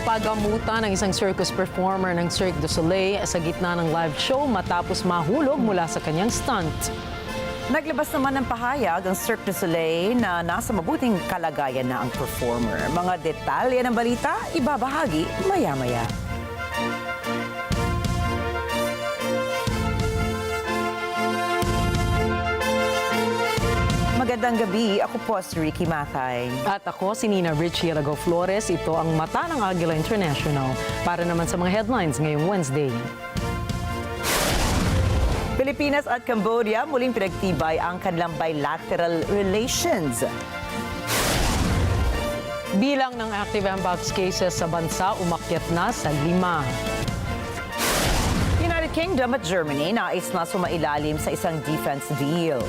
Napagamutan ng isang circus performer ng Cirque du Soleil sa gitna ng live show matapos mahulog mula sa kanyang stunt. Naglabas naman ng pahayag ang Cirque du Soleil na nasa mabuting kalagayan na ang performer. Mga detalye ng balita, ibabahagi maya-maya. Magandang gabi, ako po si Ricky Matay. At ako si Alagao Flores. Ito ang Mata ng Agila International. Para naman sa mga headlines ngayong Wednesday. Pilipinas at Cambodia muling pinagtibay ang kanilang bilateral relations. Bilang ng active mpox cases sa bansa umakyat na sa 5. United Kingdom at Germany nais na sumailalim sa isang defense deal.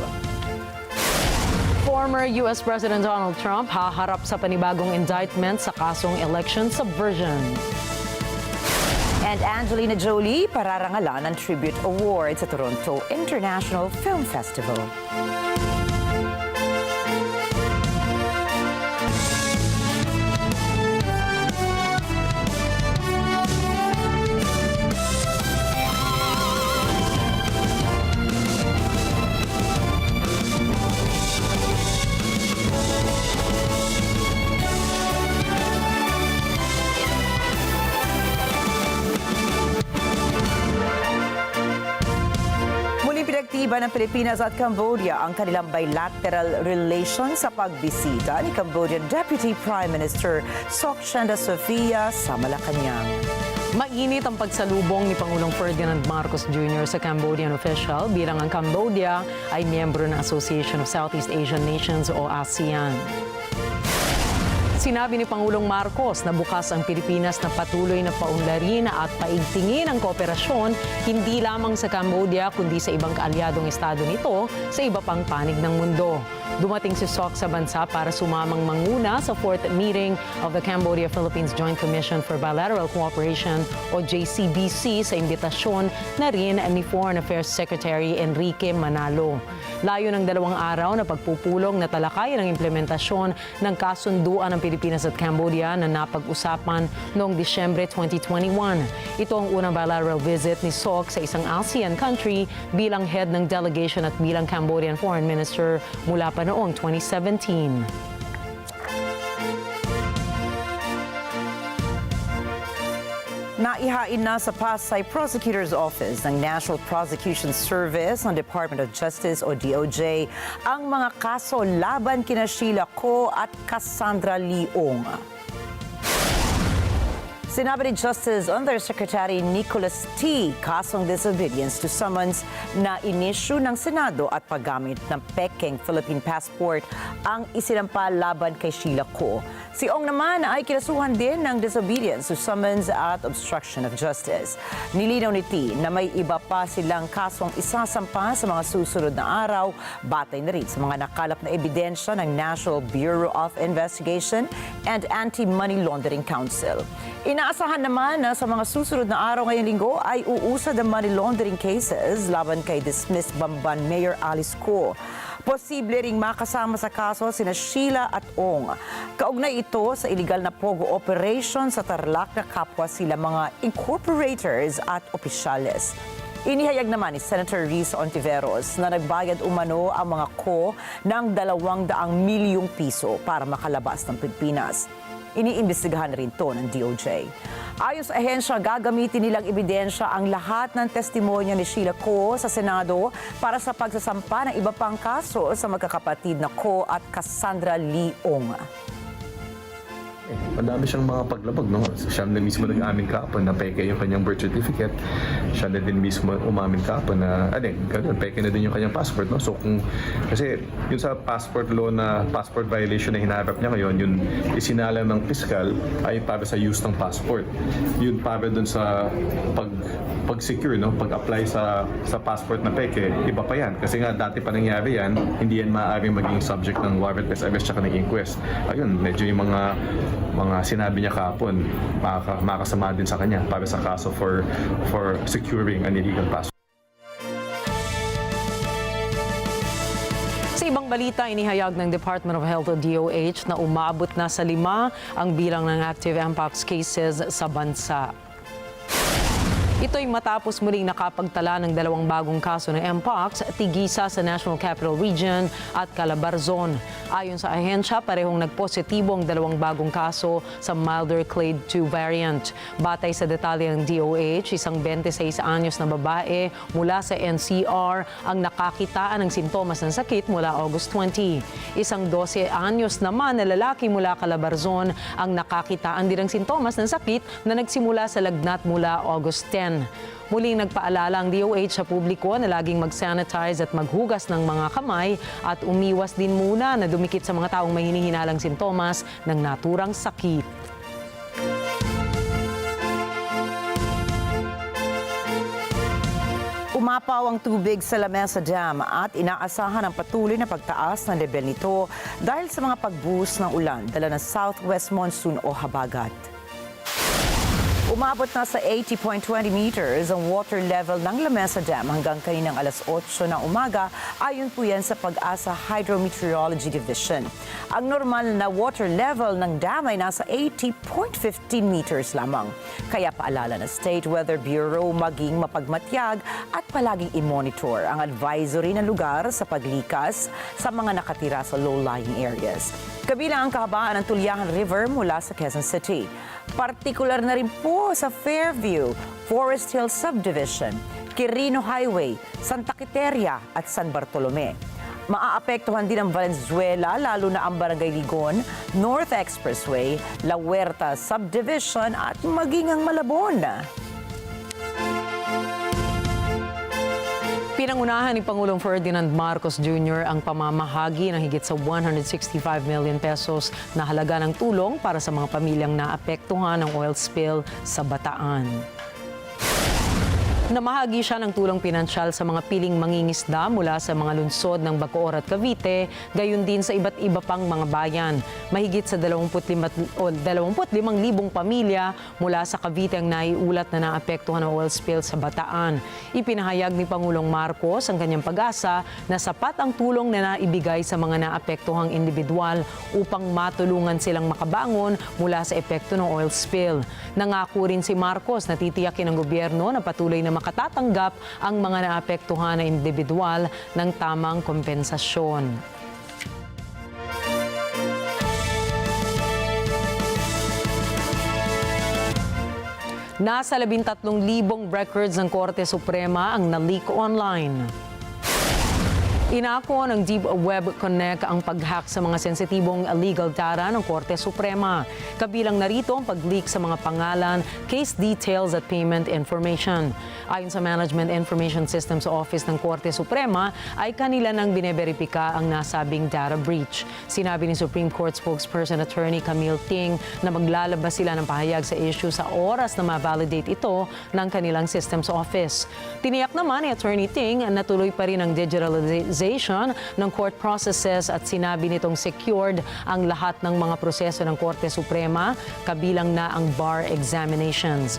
Former U.S. President Donald Trump haharap sa panibagong indictment sa kasong election subversion. And Angelina Jolie pararangalan ng Tribute Award sa Toronto International Film Festival. Pinagtiba ng Pilipinas at Cambodia ang kanilang bilateral relations sa pagbisita ni Cambodian Deputy Prime Minister Sokchenda Sofia sa Malacanang. Mainit ang pagsalubong ni Pangulong Ferdinand Marcos Jr. sa Cambodian official bilang ang Cambodia ay miyembro ng Association of Southeast Asian Nations o ASEAN. Sinabi ni Pangulong Marcos na bukas ang Pilipinas na patuloy na paunlarin at paigtingin ang kooperasyon hindi lamang sa Cambodia kundi sa ibang kaalyadong estado nito sa iba pang panig ng mundo. Dumating si Sok sa bansa para sumamang manguna sa 4th meeting of the Cambodia-Philippines Joint Commission for Bilateral Cooperation o JCBC sa imbitasyon na rin ni Foreign Affairs Secretary Enrique Manalo. Layo ng 2 araw na pagpupulong na talakayan ang implementasyon ng kasunduan ng Pilipinas at Cambodia na napag-usapan noong Disyembre 2021. Ito ang unang bilateral visit ni Sok sa isang ASEAN country bilang head ng delegation at bilang Cambodian Foreign Minister mula pa noong 2017. Naihain na sa Pasay Prosecutor's Office ng National Prosecution Service ng Department of Justice o DOJ ang mga kaso laban kina Sheila Ko at Cassandra Leong. Sinabi ni Justice Undersecretary Nicholas T. kasong disobedience to summons na inisyu ng Senado at paggamit ng pekeng Philippine passport ang isinampa laban kay Sheila Ko. Si Ong naman ay kinasuhan din ng disobedience to summons at obstruction of justice. Nilinaw ni T na may iba pa silang kasong isasampa sa mga susunod na araw, batay na rin sa mga nakalap na ebidensya ng National Bureau of Investigation and Anti-Money Laundering Council. Inaasahan naman na sa mga susunod na araw ngayong linggo ay uusad ang money laundering cases laban kay dismissed Bamban Mayor Alice Ko. Posible ring makasama sa kaso sina Sheila at Ong. Kaugnay ito sa illegal na pogo operation sa Tarlac na kapwa sila mga incorporators at opisyales. Inihayag naman ni Senator Risa Ontiveros na nagbayad umano ang mga Ko ng 200 milyong piso para makalabas ng Pilipinas. Iniimbestigahan rin to ng DOJ. Ayon sa ahensya, gagamitin nilang ebidensya ang lahat ng testimonya ni Sheila Ko sa Senado para sa pagsasampa ng iba pang kaso sa magkakapatid na Ko at Cassandra Leong. Madami siyang mga paglabag, no? Siya na mismo nag-amin kahapon na peke yung kanyang birth certificate. Siya na din mismo umamin kahapon na, ganun, peke na din yung kanyang passport, no? So kasi yung sa passport law na passport violation na hinaharap niya ngayon, yung isinalang ng piskal ay para sa use ng passport. Yun para dun sa pag-secure, no? Pag-apply sa passport na peke, iba pa yan. Kasi nga dati pa nangyari yan, hindi yan maaaring maging subject ng warrantless arrest at ng inquest. Ayun, medyo yung mga sinabi niya kahapon, makakasama din sa kanya para sa kaso for securing an illegal passport. Sa Sa ibang balita, inihayag ng Department of Health o DOH na umabot na sa 5 ang bilang ng active mpox cases sa bansa. Ito'y matapos muling nakapagtala ng 2 bagong kaso ng mpox, tigisa sa National Capital Region at Calabarzon. Ayon sa ahensya, parehong nagpositibo ang 2 bagong kaso sa milder clade 2 variant. Batay sa detalye ng DOH, isang 26 anyos na babae mula sa NCR ang nakakitaan ng sintomas ng sakit mula August 20. Isang 12 anyos naman na lalaki mula Calabarzon ang nakakitaan din ng sintomas ng sakit na nagsimula sa lagnat mula August 10. Muling nagpaalala ang DOH sa publiko na laging mag-sanitize at maghugas ng mga kamay at umiwas din muna na dumikit sa mga taong may hinihinalang sintomas ng naturang sakit. Umapaw ang tubig sa Lamesa Dam at inaasahan ang patuloy na pagtaas ng level nito dahil sa mga pagbuhos ng ulan dala ng southwest monsoon o habagat. Umabot na sa 80.20 meters ang water level ng Lamesa Dam hanggang kaninang alas 8 ng umaga ayon po yan sa Pag-asa Hydrometeorology Division. Ang normal na water level ng dam ay nasa 80.15 meters lamang. Kaya paalala ng State Weather Bureau maging mapagmatyag at palaging i-monitor ang advisory ng lugar sa paglikas sa mga nakatira sa low-lying areas. Kabilang ang kahabaan ng Tulyahan River mula sa Quezon City. Partikular na rin po sa Fairview, Forest Hill Subdivision, Quirino Highway, Santa Quiteria at San Bartolome. Maaapektuhan din ang Venezuela, lalo na ang Barangay Ligon, North Expressway, La Huerta Subdivision at maging ang Malabon. Pinangunahan ni Pangulong Ferdinand Marcos Jr. ang pamamahagi ng higit sa 165 million pesos na halaga ng tulong para sa mga pamilyang naapektuhan ng oil spill sa Bataan. Namahagi siya ng tulong pinansyal sa mga piling mangingisda mula sa mga lungsod ng Bacoor at Cavite, gayon din sa iba't iba pang mga bayan. Mahigit sa 25,000 pamilya mula sa Cavite ang naiulat na naapektuhan ng oil spill sa Bataan. Ipinahayag ni Pangulong Marcos ang kanyang pag-asa na sapat ang tulong na naibigay sa mga naapektuhang individual upang matulungan silang makabangon mula sa epekto ng oil spill. Nangako rin si Marcos na titiyakin ng gobyerno na patuloy na makatatanggap ang mga naapektuhan na individual ng tamang kompensasyon. Nasa 13,000 records ng Korte Suprema ang na-leak online. Inako ng Deep Web Connect ang pag-hack sa mga sensitibong legal data ng Korte Suprema. Kabilang narito ang pag-leak sa mga pangalan, case details at payment information. Ayon sa Management Information Systems Office ng Korte Suprema, ay kanila nang bineberipika ang nasabing data breach. Sinabi ni Supreme Court spokesperson Attorney Camille Ting na maglalabas sila ng pahayag sa issue sa oras na ma-validate ito ng kanilang Systems Office. Tiniyak naman ni Attorney Ting na tuloy pa rin ang digitalization ng court processes at sinabi nitong secured ang lahat ng mga proseso ng Korte Suprema, kabilang na ang bar examinations.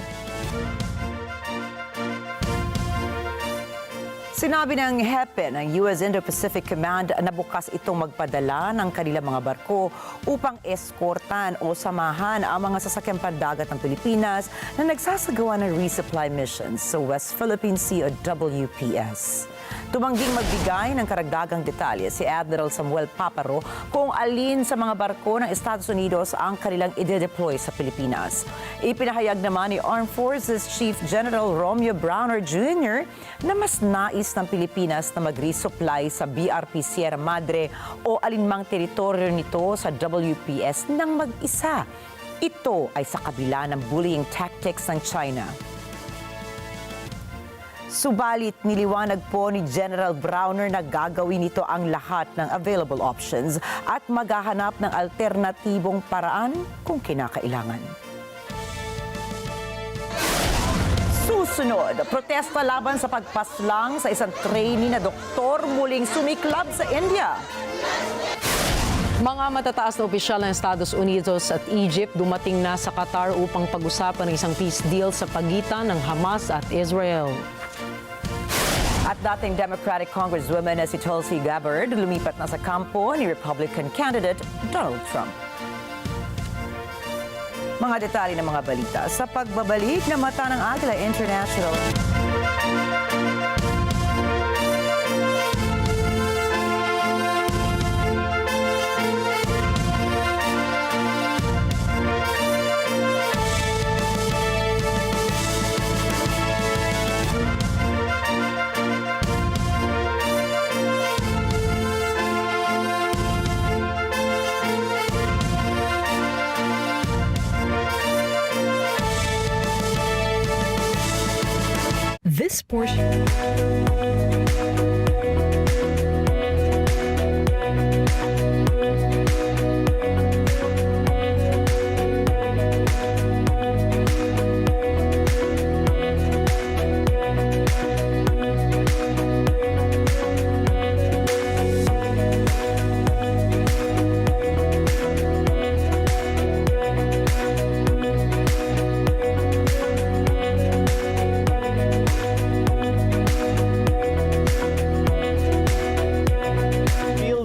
Sinabi ng hepe ng US Indo-Pacific Command na bukas itong magpadala ng kanilang mga barko upang eskortan o samahan ang mga sasakyang pandagat ng Pilipinas na nagsasagawa ng resupply missions sa West Philippine Sea o WPS. Tumangging magbigay ng karagdagang detalye si Admiral Samuel Paparo kung alin sa mga barko ng Estados Unidos ang kanilang ide-deploy sa Pilipinas. Ipinahayag naman ni Armed Forces Chief General Romeo Browner Jr. na mas nais ng Pilipinas na mag-resupply sa BRP Sierra Madre o alinmang teritoryo nito sa WPS ng mag-isa. Ito ay sa kabila ng bullying tactics ng China. Subalit, niliwanag po ni General Browner na gagawin nito ang lahat ng available options at maghahanap ng alternatibong paraan kung kinakailangan. Susunod, protesta laban sa pagpaslang sa isang trainee na doktor muling sumiklab sa India. Mga matataas na opisyal ng Estados Unidos at Egypt dumating na sa Qatar upang pag-usapan ng isang peace deal sa pagitan ng Hamas at Israel. At At dating Democratic Congresswoman na si Tulsi Gabbard, lumipat na sa kampo ni Republican candidate Donald Trump. Mga detalye ng mga balita sa pagbabalik na Mata ng Agila International. This portion.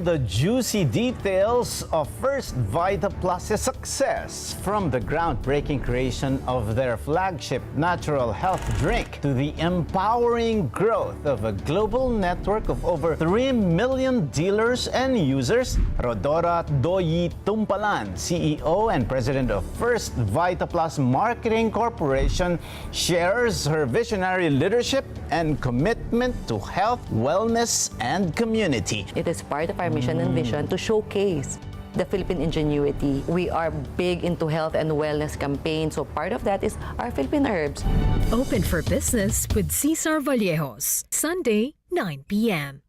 The juicy details of First Vita Plus's success, from the groundbreaking creation of their flagship natural health drink to the empowering growth of a global network of over 3 million dealers and users. Rodora Doyi Tumpalan, CEO and President of First Vita Plus Marketing Corporation, shares her visionary leadership and commitment to health, wellness, and community. It is part of our mission and vision to showcase the Philippine ingenuity. We are big into health and wellness campaigns, so part of that is our Philippine herbs. Open for business with Cesar Vallejos. Sunday, 9 p.m.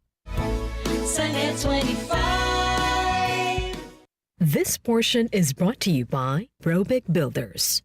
Sunday 25. This portion is brought to you by Robic Builders.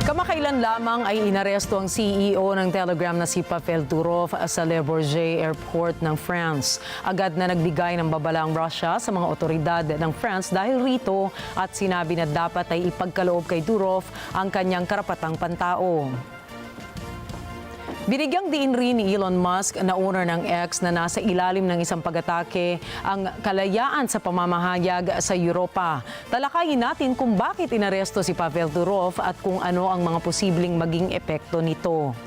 Kamakailan lamang ay inaresto ang CEO ng Telegram na si Pavel Durov sa Le Bourget Airport ng France. Agad na nagbigay ng babala ang Russia sa mga otoridad ng France dahil rito at sinabi na dapat ay ipagkaloob kay Durov ang kanyang karapatang pantao. Binigyang diin rin ni Elon Musk na owner ng X na nasa ilalim ng isang pag-atake ang kalayaan sa pamamahayag sa Europa. Talakayin natin kung bakit inaresto si Pavel Durov at kung ano ang mga posibleng maging epekto nito.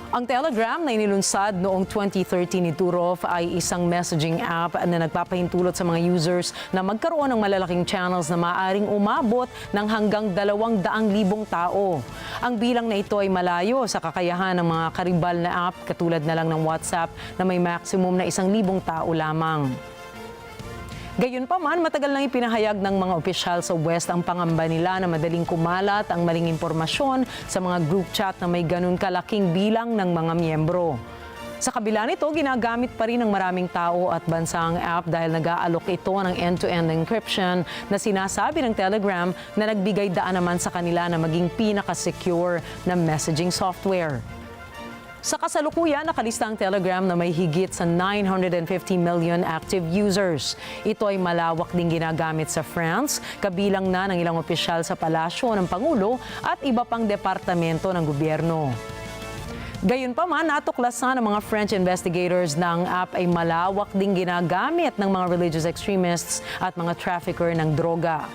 Ang Telegram na inilunsad noong 2013 ni Durov ay isang messaging app na nagpapahintulot sa mga users na magkaroon ng malalaking channels na maaaring umabot ng hanggang 200,000 tao. Ang bilang na ito ay malayo sa kakayahan ng mga karibal na app katulad na lang ng WhatsApp na may maximum na 1,000 tao lamang. Gayunpaman, matagal nang ipinahayag ng mga opisyal sa West ang pangamba nila na madaling kumalat ang maling impormasyon sa mga group chat na may ganun kalaking bilang ng mga miyembro. Sa kabila nito, ginagamit pa rin ng maraming tao at bansa ang app dahil nag-aalok ito ng end-to-end encryption na sinasabi ng Telegram na nagbigay daan naman sa kanila na maging pinaka-secure na messaging software. Sa kasalukuyan, nakalista ang Telegram na may higit sa 950 million active users. Ito ay malawak ding ginagamit sa France, kabilang na ng ilang opisyal sa palasyo ng Pangulo at iba pang departamento ng gobyerno. Gayunpaman, natuklasan ng mga French investigators na ang app ay malawak ding ginagamit ng mga religious extremists at mga trafficker ng droga.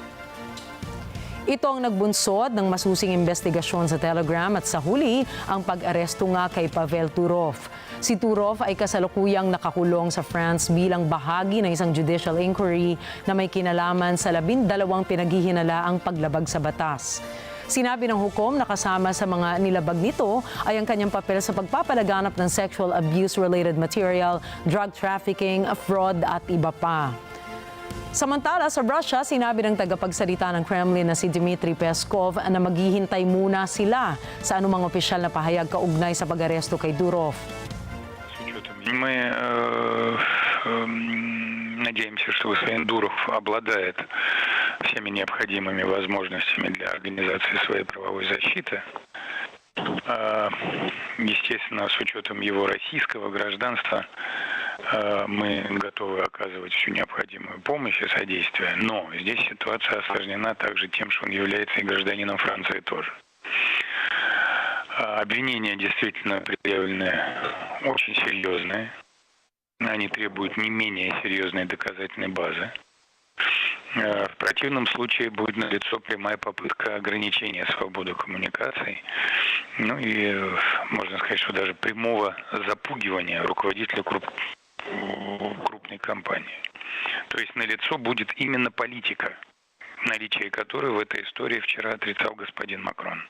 Ito ang nagbunsod ng masusing investigasyon sa Telegram at sa huli ang pag-aresto nga kay Pavel Durov. Si Durov ay kasalukuyang nakakulong sa France bilang bahagi ng isang judicial inquiry na may kinalaman sa 12 pinaghihinalaang paglabag sa batas. Sinabi ng hukom na kasama sa mga nilabag nito ay ang kanyang papel sa pagpapalaganap ng sexual abuse-related material, drug trafficking, fraud at iba pa. Samantala, sa Russia, sinabi ng tagapagsalita ng Kremlin na si Dmitry Peskov na maghihintay muna sila sa anumang opisyal na pahayag kaugnay sa pag-aresto kay Durov. Мы надеемся, что господин Дуров обладает всеми необходимыми возможностями для организации своей правовой защиты. Естественно, с учетом его российского гражданства, мы готовы оказывать всю необходимую помощь и содействие. Но здесь ситуация осложнена также тем, что он является и гражданином Франции тоже. Обвинения действительно предъявлены очень серьезные. Они требуют не менее серьезной доказательной базы. В противном случае будет налицо прямая попытка ограничения свободы коммуникаций. Ну и можно сказать, что даже прямого запугивания руководителя крупной компании. То есть налицо будет именно политика, наличие которой в этой истории вчера отрицал господин Макрон.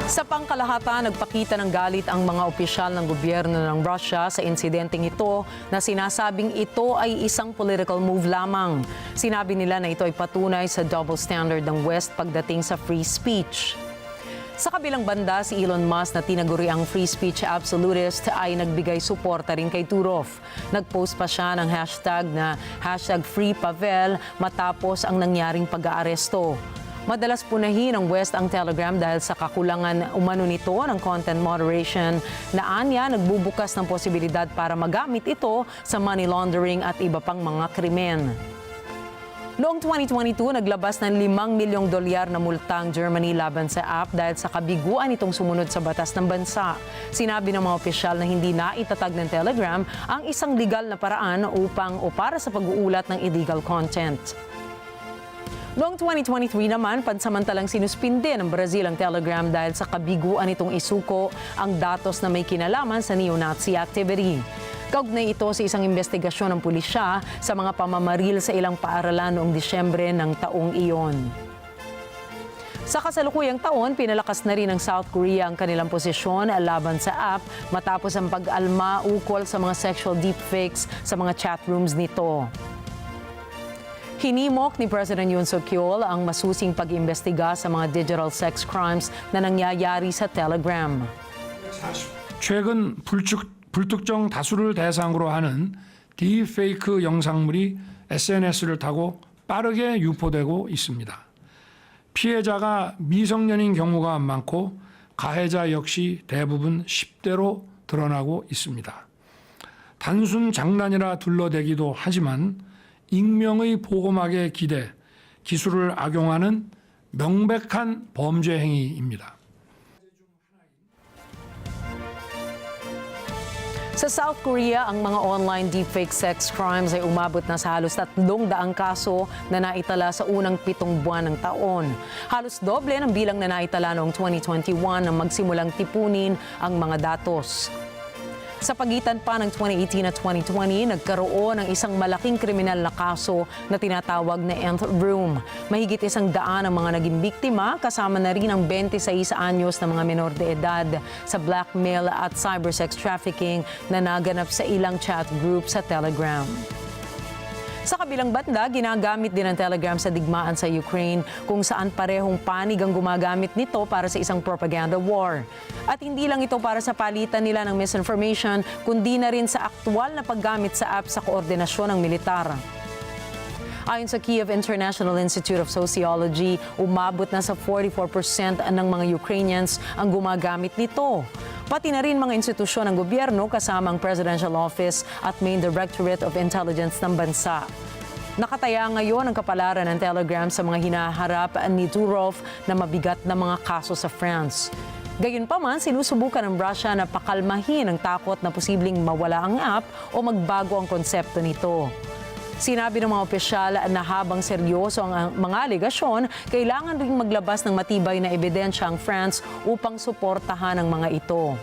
Sa pangkalahatan, nagpakita ng galit ang mga opisyal ng gobyerno ng Russia sa insidenteng ito na sinasabing ito ay isang political move lamang. Sinabi nila na ito ay patunay sa double standard ng West pagdating sa free speech. Sa kabilang banda, si Elon Musk na tinaguri ang free speech absolutist ay nagbigay suporta rin kay Turov. Nagpost pa siya ng hashtag na #FreePavel matapos ang nangyaring pag-aaresto. Madalas punahin ng West ang Telegram dahil sa kakulangan umano nito ng content moderation na anya nagbubukas ng posibilidad para magamit ito sa money laundering at iba pang mga krimen. Noong 2022, naglabas ng $5 milyong na multa ang Germany laban sa app dahil sa kabiguan itong sumunod sa batas ng bansa. Sinabi ng mga opisyal na hindi na itatag ng Telegram ang isang legal na paraan o para sa pag-uulat ng illegal content. Noong 2023 naman, pansamantalang sinuspinde ng Brazil ang Telegram dahil sa kabiguan itong isuko ang datos na may kinalaman sa neo-Nazi activity. Kaugnay ito sa isang investigasyon ng pulisya sa mga pamamaril sa ilang paaralan noong Disyembre ng taong iyon. Sa kasalukuyang taon, pinalakas na rin ng South Korea ang kanilang posisyon laban sa app matapos ang pag-alma ukol sa mga sexual deepfakes sa mga chat rooms nito. Hinimok ni President Yoon Suk-yeol ang masusing pag-imbestiga sa mga digital sex crimes na nangyayari sa Telegram. 최근 불특정 다수를 대상으로 하는 딥페이크 영상물이 SNS를 타고 빠르게 유포되고 있습니다. 피해자가 미성년인 경우가 많고 가해자 역시 대부분 10대로 드러나고 있습니다. 단순 장난이라 둘러대기도 하지만 익명의 보호막에 기대 기술을 악용하는 명백한 범죄 행위입니다. Sa South Korea, ang mga online deepfake sex crimes ay umabot na sa halos 300 kaso na naitala sa unang 7 buwan ng taon. Halos doble ng bilang na naitala noong 2021 nang magsimulang tipunin ang mga datos. Sa pagitan pa ng 2018 at 2020, nagkaroon ng isang malaking kriminal na kaso na tinatawag na Nth Room. Mahigit 100 ang mga naging biktima, kasama na rin ang 26 anyos na mga menor de edad sa blackmail at cybersex trafficking na naganap sa ilang chat group sa Telegram. Sa kabilang banda, ginagamit din ang Telegram sa digmaan sa Ukraine kung saan parehong panig ang gumagamit nito para sa isang propaganda war. At hindi lang ito para sa palitan nila ng misinformation, kundi na rin sa aktual na paggamit sa app sa koordinasyon ng militar. Ayon sa Kiev International Institute of Sociology, umabot na sa 44% ng mga Ukrainians ang gumagamit nito. Pati na rin mga institusyon ng gobyerno kasama ang Presidential Office at Main Directorate of Intelligence ng bansa. Nakataya ngayon ang kapalaran ng Telegram sa mga hinaharap ni Turov na mabigat na mga kaso sa France. Gayunpaman, sinusubukan ng Russia na pakalmahin ang takot na posibleng mawala ang app o magbago ang konsepto nito. Sinabi ng mga opisyal na habang seryoso ang mga alegasyon, kailangan ring maglabas ng matibay na ebidensya ang France upang suportahan ang mga ito.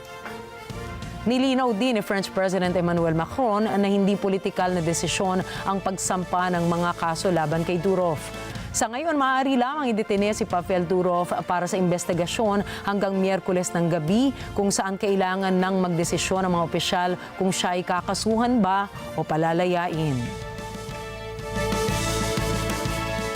Nilinaw din ni French President Emmanuel Macron na hindi politikal na desisyon ang pagsampa ng mga kaso laban kay Turov. Sa ngayon, maaari lamang idetene si Pavel Turov para sa investigasyon hanggang Miyerkules ng gabi kung saan kailangan nang magdesisyon ang mga opisyal kung siya ay kakasuhan ba o palalayain.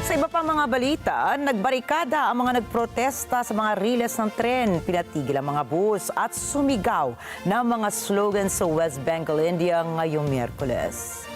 Sa iba pang mga balita, nagbarikada ang mga nagprotesta sa mga riles ng tren, pinatigil ang mga bus at sumigaw ng mga slogans sa West Bengal, India ngayong Miyerkules.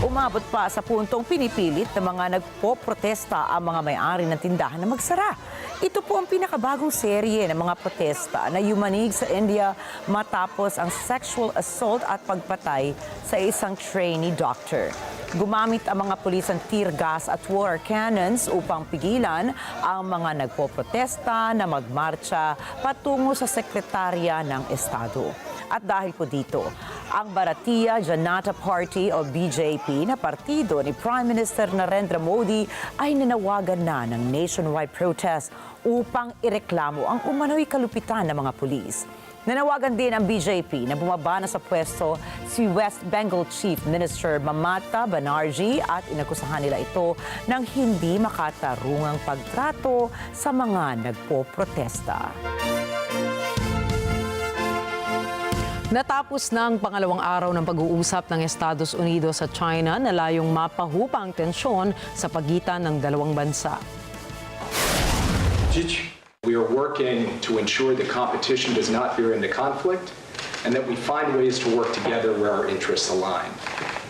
Umabot pa sa puntong pinipilit ng mga nagpoprotesta ang mga may-ari ng tindahan na magsara. Ito po ang pinakabagong serye ng mga protesta na yumanig sa India matapos ang sexual assault at pagpatay sa isang trainee doctor. Gumamit ang mga pulis ng tear gas at water cannons upang pigilan ang mga nagpoprotesta na magmarcha patungo sa sekretarya ng Estado. At dahil po dito, ang Bharatiya Janata Party o BJP na partido ni Prime Minister Narendra Modi ay nanawagan na ng nationwide protest upang ireklamo ang umano'y kalupitan ng mga pulis. Nanawagan din ang BJP na bumaba na sa pwesto si West Bengal Chief Minister Mamata Banerjee at inakusahan nila ito ng hindi makatarungang pagtrato sa mga nagpoprotesta. Natapos na ang pangalawang araw ng pag-uusap ng Estados Unidos at China na layong mapahupa ang tensyon sa pagitan ng dalawang bansa. We are working to ensure that competition does not veer into conflict and that we find ways to work together where our interests align.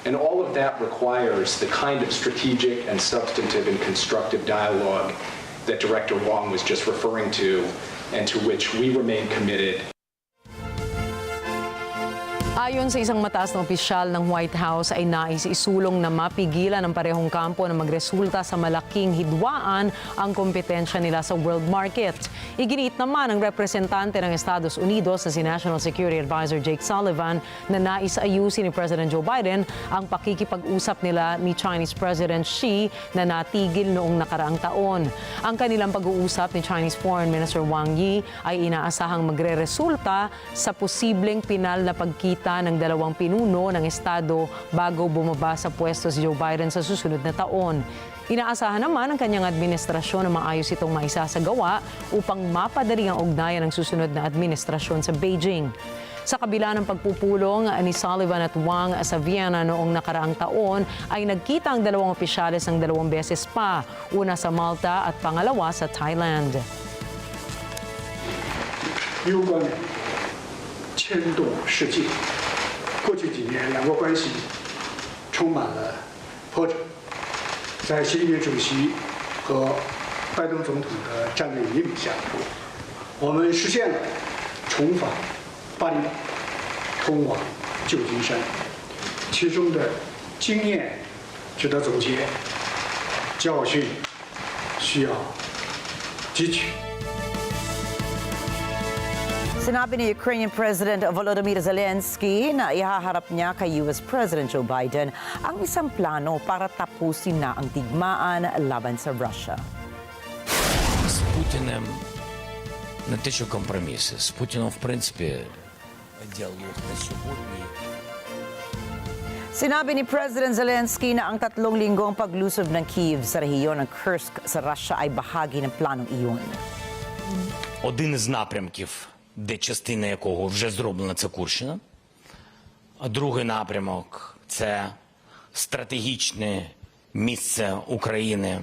And all of that requires the kind of strategic and substantive and constructive dialogue that Director Wong was just referring to and to which we remain committed. Ayon sa isang mataas na opisyal ng White House ay nais isulong na mapigilan ng parehong kampo na magresulta sa malaking hidwaan ang kompetensya nila sa world market. Iginiit naman ng representante ng Estados Unidos na si National Security Advisor Jake Sullivan na nais ayusin ni President Joe Biden ang pakikipag-usap nila ni Chinese President Xi na natigil noong nakaraang taon. Ang kanilang pag-uusap ni Chinese Foreign Minister Wang Yi ay inaasahang magre-resulta sa posibleng pinal na pagkita ng dalawang pinuno ng Estado bago bumaba sa pwesto si Joe Biden sa susunod na taon. Inaasahan naman ng kanyang administrasyon na maayos itong maisasagawa upang mapadali ang ugnayan ng susunod na administrasyon sa Beijing. Sa kabila ng pagpupulong ni Sullivan at Wang sa Vienna noong nakaraang taon, ay nagkita ang dalawang opisyales ng 2 beses pa, una sa Malta at pangalawa sa Thailand. 牵动世界。过去几年，两国关系充满了波折。在习近平主席和拜登总统的战略引领下，我们实现了重返巴厘岛，通往旧金山。其中的经验值得总结，教训需要汲取。 Sinabi ni Ukrainian President Volodymyr Zelensky na ihaharap niya kay US President Joe Biden ang isang plano para tapusin na ang digmaan laban sa Russia. З Путіним не те, що компроміси. З Путіном, в принципі, діалог на сьогодні. Sinabi ni President Zelensky na ang 3 linggong paglusob ng Kyiv sa rehiyon ng Kursk sa Russia ay bahagi ng planong iyon. Один із напрямків, де частина якого вже зроблена, це Курщина. А другий напрямок – це стратегічне місце України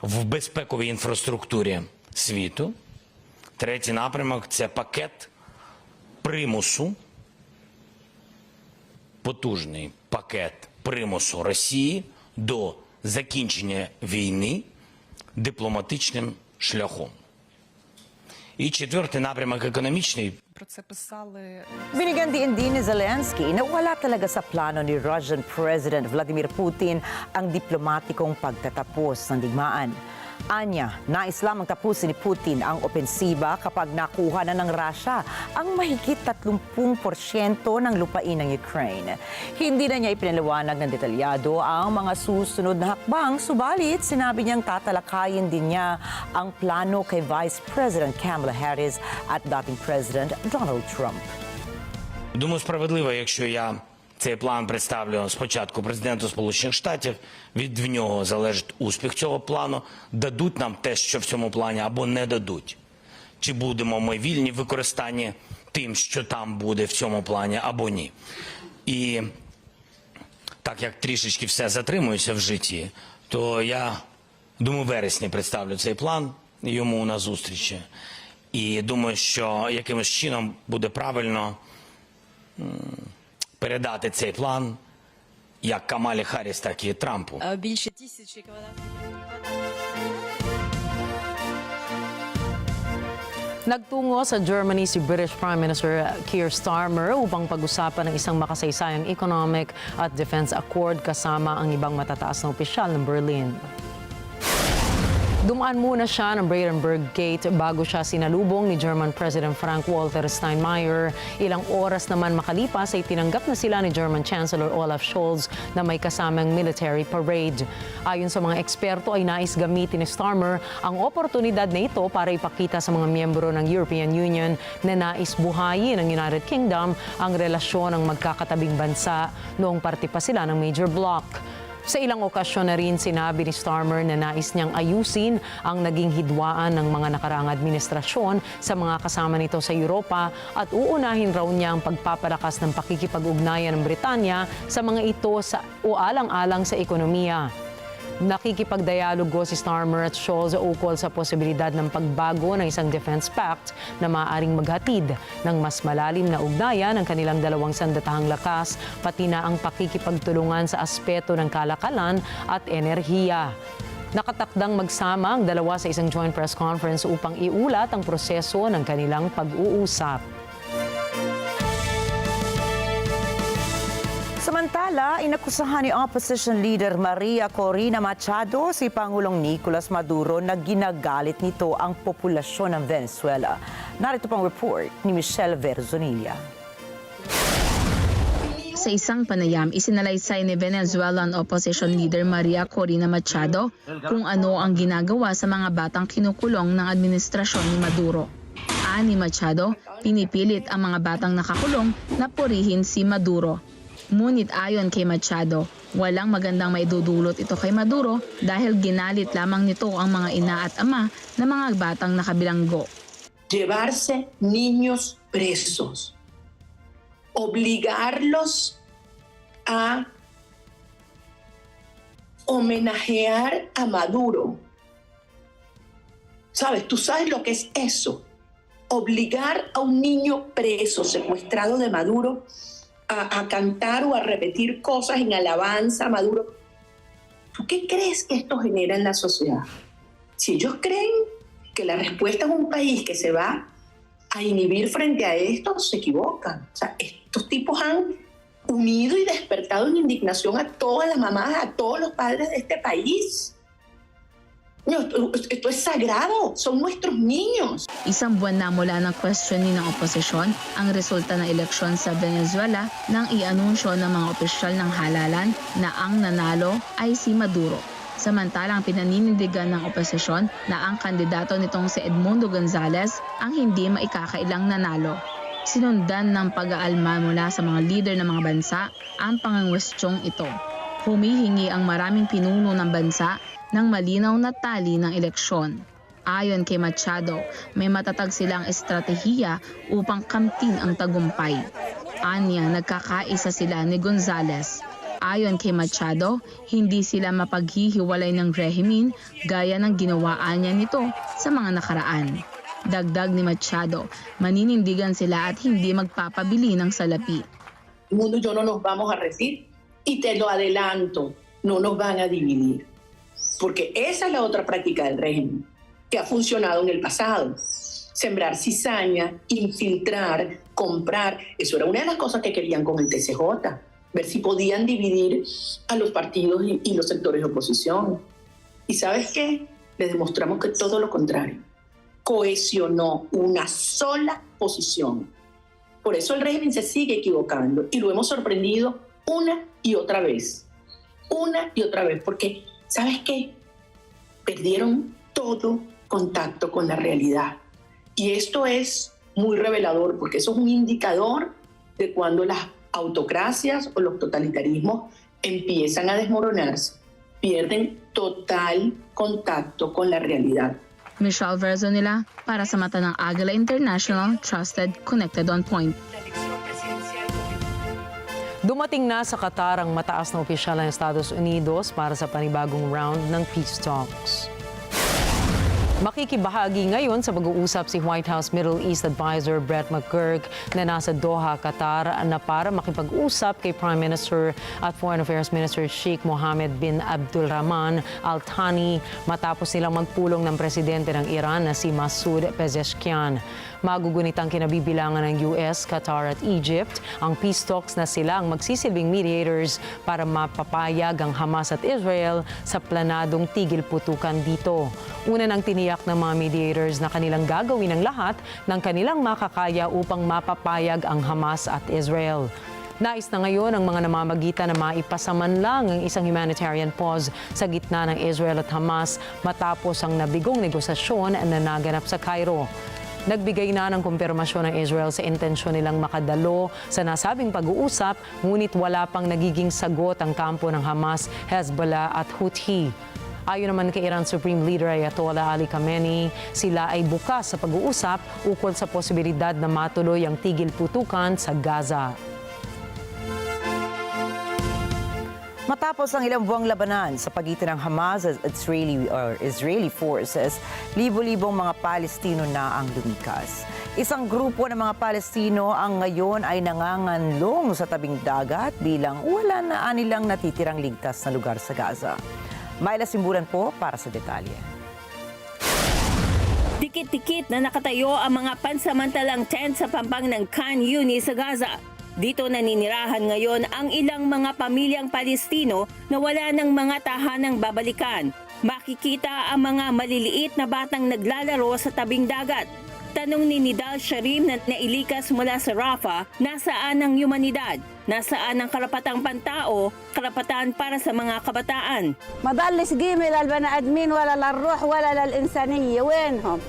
в безпековій інфраструктурі світу. Третій напрямок – це пакет примусу, потужний пакет примусу Росії до закінчення війни дипломатичним шляхом. І четвертий напрямок економічний. Про це писали. Binigyan din ni Zelensky na wala talaga sa plano ni Russian President Vladimir Putin ang diplomatikong pagtatapos ng digmaan. Anya, nais lamang tapusin ni Putin ang opensiba kapag nakuha na ng Russia ang mahigit 30% ng lupain ng Ukraine. Hindi na niya ipinaliwanag ng detalyado ang mga susunod na hakbang, subalit sinabi niyang tatalakayin din niya ang plano kay Vice President Kamala Harris at dating President Donald Trump. Думаю, справедливо, якщо я цей план представлю спочатку президенту Сполучених Штатів, від нього залежить успіх цього плану, дадуть нам те, що в цьому плані, або не дадуть. Чи будемо ми вільні в використанні тим, що там буде в цьому плані, або ні. І так як трішечки все затримується в житті, то я, думаю, в вересні представлю цей план йому на зустрічі. І думаю, що якимось чином буде правильно передати цей план як Камалі Харріс, так і Трампу. Більше 1000 квадратних. Nagtungo sa Germany si British Prime Minister Keir Starmer upang pag-usapan ng isang makasaysayang economic at defense accord kasama ang ibang matataas na opisyal ng Berlin. Dumaan muna siya ng Brandenburg Gate bago siya sinalubong ni German President Frank-Walter Steinmeier. Ilang oras naman makalipas ay tinanggap na sila ni German Chancellor Olaf Scholz na may kasamang military parade. Ayon sa mga eksperto ay nais gamitin ni Starmer ang oportunidad na ito para ipakita sa mga miyembro ng European Union na nais buhayin ng United Kingdom ang relasyon ng magkakatabing bansa noong parte pa sila ng major bloc. Sa ilang okasyon na rin sinabi ni Starmer na nais niyang ayusin ang naging hidwaan ng mga nakaraang administrasyon sa mga kasama nito sa Europa at uunahin raw niya ang pagpapalakas ng pakikipag-ugnayan ng Britanya sa mga ito o alang-alang sa ekonomiya. Nakikipagdialogo si Starmer at Scholz ukol sa posibilidad ng pagbago ng isang defense pact na maaaring maghatid ng mas malalim na ugnayan ng kanilang dalawang sandatahang lakas, pati na ang pakikipagtulungan sa aspeto ng kalakalan at enerhiya. Nakatakdang magsama ang dalawa sa isang joint press conference upang iulat ang proseso ng kanilang pag-uusap. Samantala, inakusahan ni Opposition Leader Maria Corina Machado si Pangulong Nicolas Maduro na ginagalit nito ang populasyon ng Venezuela. Narito pang report ni Michelle Verzonilla. Sa isang panayam, isinalaysay ni Venezuelan Opposition Leader Maria Corina Machado kung ano ang ginagawa sa mga batang kinukulong ng administrasyon ni Maduro. Ani Machado, pinipilit ang mga batang nakakulong na purihin si Maduro. Ngunit ayon kay Machado, walang magandang maidudulot ito kay Maduro dahil ginalit lamang nito ang mga ina at ama ng mga batang nakabilanggo. Llevarse niños presos, obligarlos a homenajear a Maduro. ¿Sabes? ¿Tú sabes lo que es eso? Obligar a un niño preso, secuestrado de Maduro, a cantar o a repetir cosas en alabanza a Maduro. ¿Tú qué crees que esto genera en la sociedad? Si ellos creen que la respuesta es un país que se va a inhibir frente a esto, se equivocan. O sea, estos tipos han unido y despertado en indignación a todas las mamás, a todos los padres de este país. No, esto es sagrado, son nuestros niños. Isang buwan na mula ng questioning ng oposisyon ang resulta ng eleksyon sa Venezuela nang i-anunsyo ng mga opisyal ng halalan na ang nanalo ay si Maduro. Samantalang pinaninindigan ng oposisyon na ang kandidato nitong si Edmundo Gonzalez ang hindi maikakailang nanalo. Sinundan ng pag-aalma mula sa mga leader ng mga bansa ang pangangwestyong ito. Humihingi ang maraming pinuno ng bansa ng malinaw na tali ng eleksyon. Ayon kay Machado, may matatag silang estratehiya upang kamtin ang tagumpay. Anya, nagkakaisa sila ni Gonzales. Ayon kay Machado, hindi sila mapaghihiwalay ng rehimen gaya ng ginawaan niya nito sa mga nakaraan. Dagdag ni Machado, maninindigan sila at hindi magpapabili ng salapi. Mundo, yo no nos vamos a rendir y te lo adelanto, no nos van a dividir. Porque esa es la otra práctica del régimen, que ha funcionado en el pasado. Sembrar cizaña, infiltrar, comprar. Eso era una de las cosas que querían con el TCJ. Ver si podían dividir a los partidos y los sectores de oposición. ¿Y sabes qué? Le demostramos que todo lo contrario. Cohesionó una sola posición. Por eso el régimen se sigue equivocando y lo hemos sorprendido una y otra vez. Una y otra vez, porque ¿sabes qué? Perdieron todo contacto con la realidad. Y esto es muy revelador porque eso es un indicador de cuando las autocracias o los totalitarismos empiezan a desmoronarse. Pierden total contacto con la realidad. Michelle Verzonilla para sa mata ng Agila International, Trusted, Connected on Point. Dumating na sa Qatar ang mataas na opisyal ng Estados Unidos para sa panibagong round ng peace talks. Makikibahagi ngayon sa pag-uusap si White House Middle East Advisor Brett McGurk na nasa Doha, Qatar na para makipag-usap kay Prime Minister at Foreign Affairs Minister Sheikh Mohammed bin Abdulrahman Al Thani matapos nilang magpulong ng presidente ng Iran na si Masoud Pezeshkian. Magugunit ang kinabibilangan ng US, Qatar at Egypt ang peace talks na sila ang magsisilbing mediators para mapapayag ang Hamas at Israel sa planadong tigil putukan dito. Una nang tiniyak ng mga mediators na kanilang gagawin ang lahat ng kanilang makakaya upang mapapayag ang Hamas at Israel. Nais na ngayon ang mga namamagitan na maipasaman lang ang isang humanitarian pause sa gitna ng Israel at Hamas matapos ang nabigong negosasyon na naganap sa Cairo. Nagbigay na ng kumpirmasyon ng Israel sa intensyon nilang makadalo sa nasabing pag-uusap, ngunit wala pang nagiging sagot ang kampo ng Hamas, Hezbollah at Houthi. Ayon naman kay Iran Supreme Leader Ayatollah Ali Khamenei, sila ay bukas sa pag-uusap ukol sa posibilidad na matuloy ang tigil putukan sa Gaza. Matapos ang ilang buwang labanan sa pagitan ng Hamas at Israeli forces, libo-libong mga Palestino na ang lumikas. Isang grupo ng mga Palestino ang ngayon ay nanganganlong sa tabing dagat bilang wala na anilang natitirang ligtas na lugar sa Gaza. Mayla Simbulan po para sa detalye. Dikit-dikit na nakatayo ang mga pansamantalang tent sa pampang ng Khan Yunis sa Gaza. Dito naninirahan ngayon ang ilang mga pamilyang Palestino na wala ng mga tahanang babalikan. Makikita ang mga maliliit na batang naglalaro sa tabing dagat. Tanong ni Nidal Sharim na nailikas mula sa Rafah, nasaan ang humanidad? Nasaan ang karapatang pantao, karapatan para sa mga kabataan? مضلش قيمة للبني آدمين ولا للروح ولا للإنسانية، وينهم؟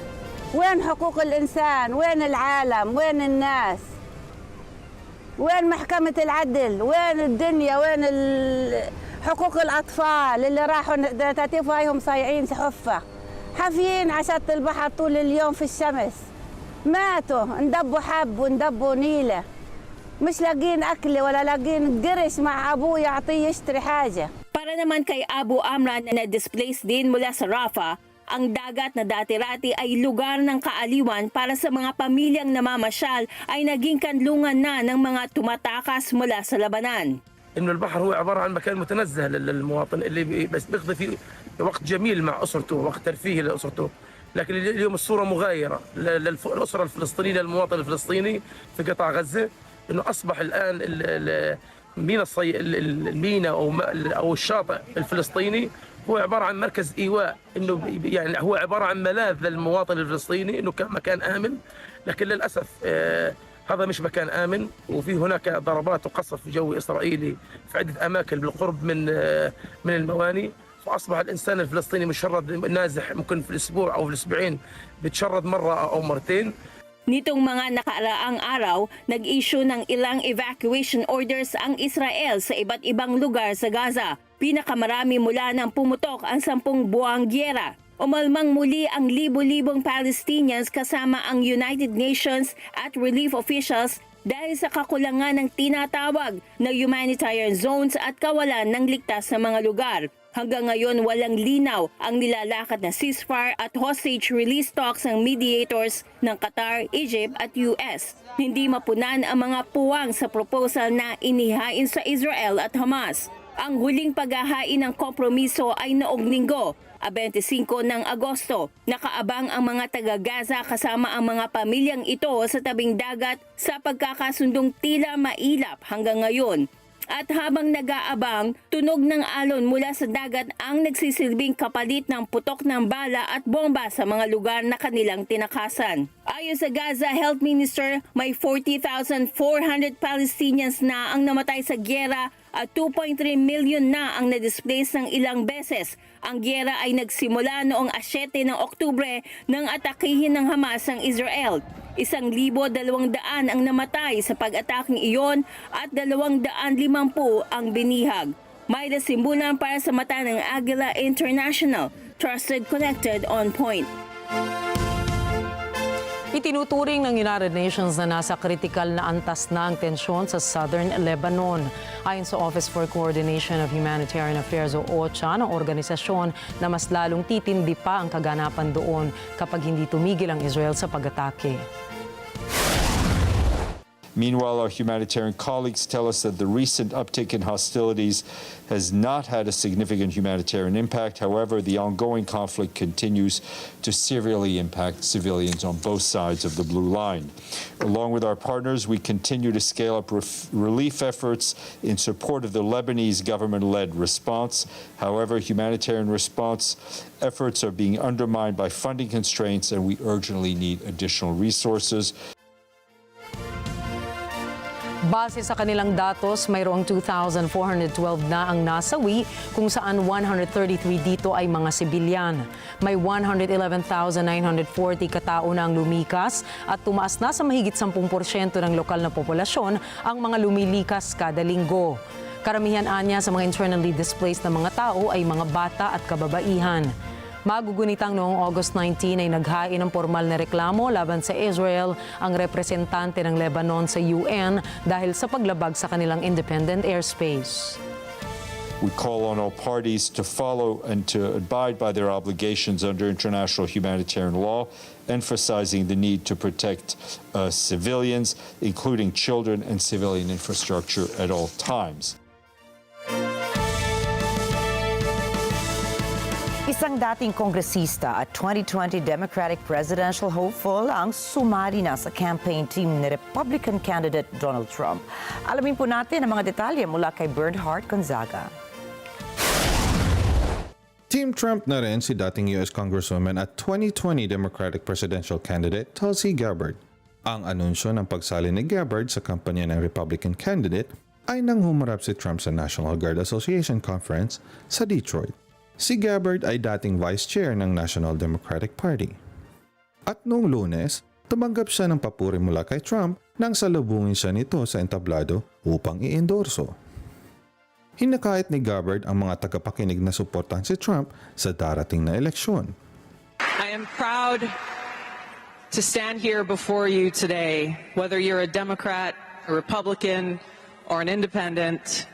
وين حقوق الإنسان؟ وين العالم؟ وين الناس؟ وين محكمة العدل؟ وين الدنيا؟ وين حقوق الأطفال اللي راحوا تاتيفايهم صايعين حفة حافيين على شط البحر طول اليوم في الشمس، ماتوا اندبوا حب واندبوا نيلة، مش لاقين أكل ولا لاقين قرش مع أبوه يعطيه يشتري حاجة. Para naman kay Abu Amran na na-displace din mula sa Rafah, ang dagat na dati-rati ay lugar ng kaaliwan para sa mga pamilyang namamasyal ay naging kanlungan na ng mga tumatakas mula sa labanan. إنه البحر هو عبارة عن مكان متنزه للمواطن اللي بس بيقضي فيه وقت جميل مع أسرته وقت ترفيهي لأسرته، لكن اليوم الصورة مغايرة للأسرة الفلسطينية للمواطن الفلسطيني في قطاع غزة، إنه أصبح الآن الميناء أو الشاطئ الفلسطيني هو عبارة عن مركز إيواء، إنه يعني هو عبارة عن ملاذ للمواطن الفلسطيني، إنه كان مكان آمن، لكن للأسف هذا مش مكان آمن، وفي هناك ضربات وقصف جوي إسرائيلي في عدة أماكن بالقرب من المواني، فأصبح الإنسان الفلسطيني مشرد نازح ممكن في الأسبوع أو في الأسبوعين بيتشرد مرة أو مرتين. Nitong mga nakaraang araw, nag-issue ng ilang evacuation orders ang Israel sa iba't ibang lugar sa Gaza. Pinakamarami mula nang pumutok ang 10 buwang gyera. Umalmang muli ang libo-libong Palestinians kasama ang United Nations at relief officials dahil sa kakulangan ng tinatawag na humanitarian zones at kawalan ng ligtas na mga lugar. Hanggang ngayon walang linaw ang nilalakad na ceasefire at hostage release talks ng mediators ng Qatar, Egypt at US. Hindi mapunan ang mga puwang sa proposal na inihain sa Israel at Hamas. Ang huling paghahain ng kompromiso ay noong linggo, 25 ng Agosto. Nakaabang ang mga taga-Gaza kasama ang mga pamilyang ito sa tabing dagat sa pagkakasundong tila mailap hanggang ngayon. At habang nag-aabang, tunog ng alon mula sa dagat ang nagsisilbing kapalit ng putok ng bala at bomba sa mga lugar na kanilang tinakasan. Ayon sa Gaza Health Minister, may 40,400 Palestinians na ang namatay sa gyera at 2.3 million na ang na-displace ng ilang beses. Ang gyera ay nagsimula noong 7 ng Oktubre nang atakihin ng Hamas ang Israel. 1,200 ang namatay sa pag-ataking iyon at 250 ang binihag. Mayla Simbulan para sa mata ng Agila International. Trusted, connected, on point. Itinuturing ng United Nations na nasa kritikal na antas na ang tensyon sa southern Lebanon. Ayon sa Office for Coordination of Humanitarian Affairs o OCHA, ng organisasyon na mas lalong titindi pa ang kaganapan doon kapag hindi tumigil ang Israel sa pag-atake. Meanwhile, our humanitarian colleagues tell us that the recent uptick in hostilities has not had a significant humanitarian impact. However, the ongoing conflict continues to severely impact civilians on both sides of the blue line. Along with our partners, we continue to scale up relief efforts in support of the Lebanese government-led response. However, humanitarian response efforts are being undermined by funding constraints, and we urgently need additional resources. Base sa kanilang datos, mayroong 2,412 na ang nasawi kung saan 133 dito ay mga sibilyan. May 111,940 katao na ang lumikas at tumaas na sa mahigit 10% ng lokal na populasyon ang mga lumilikas kada linggo. Karamihan anya sa mga internally displaced na mga tao ay mga bata at kababaihan. Magugunitang noong August 19 ay naghain ng formal na reklamo laban sa Israel ang representante ng Lebanon sa UN dahil sa paglabag sa kanilang independent airspace. We call on all parties to follow and to abide by their obligations under international humanitarian law, emphasizing the need to protect civilians, including children and civilian infrastructure at all times. Isang dating kongresista at 2020 Democratic presidential hopeful ang sumali na sa campaign team ni Republican candidate Donald Trump. Alamin po natin ang mga detalye mula kay Bernhard Gonzaga. Team Trump na rin si dating US Congresswoman at 2020 Democratic presidential candidate Tulsi Gabbard. Ang anunsyo ng pagsali ni Gabbard sa kampanya ng Republican candidate ay nang humarap si Trump sa National Guard Association Conference sa Detroit. Si Gabbard ay dating vice chair ng National Democratic Party. At noong Lunes, tumanggap siya ng papuri mula kay Trump nang salubungin siya nito sa entablado upang i-endorso. Hinakait ni Gabbard ang mga tagapakinig na suportahan si Trump sa darating na eleksyon. I am proud to stand here before you today, whether you're a Democrat, a Republican, or an independent.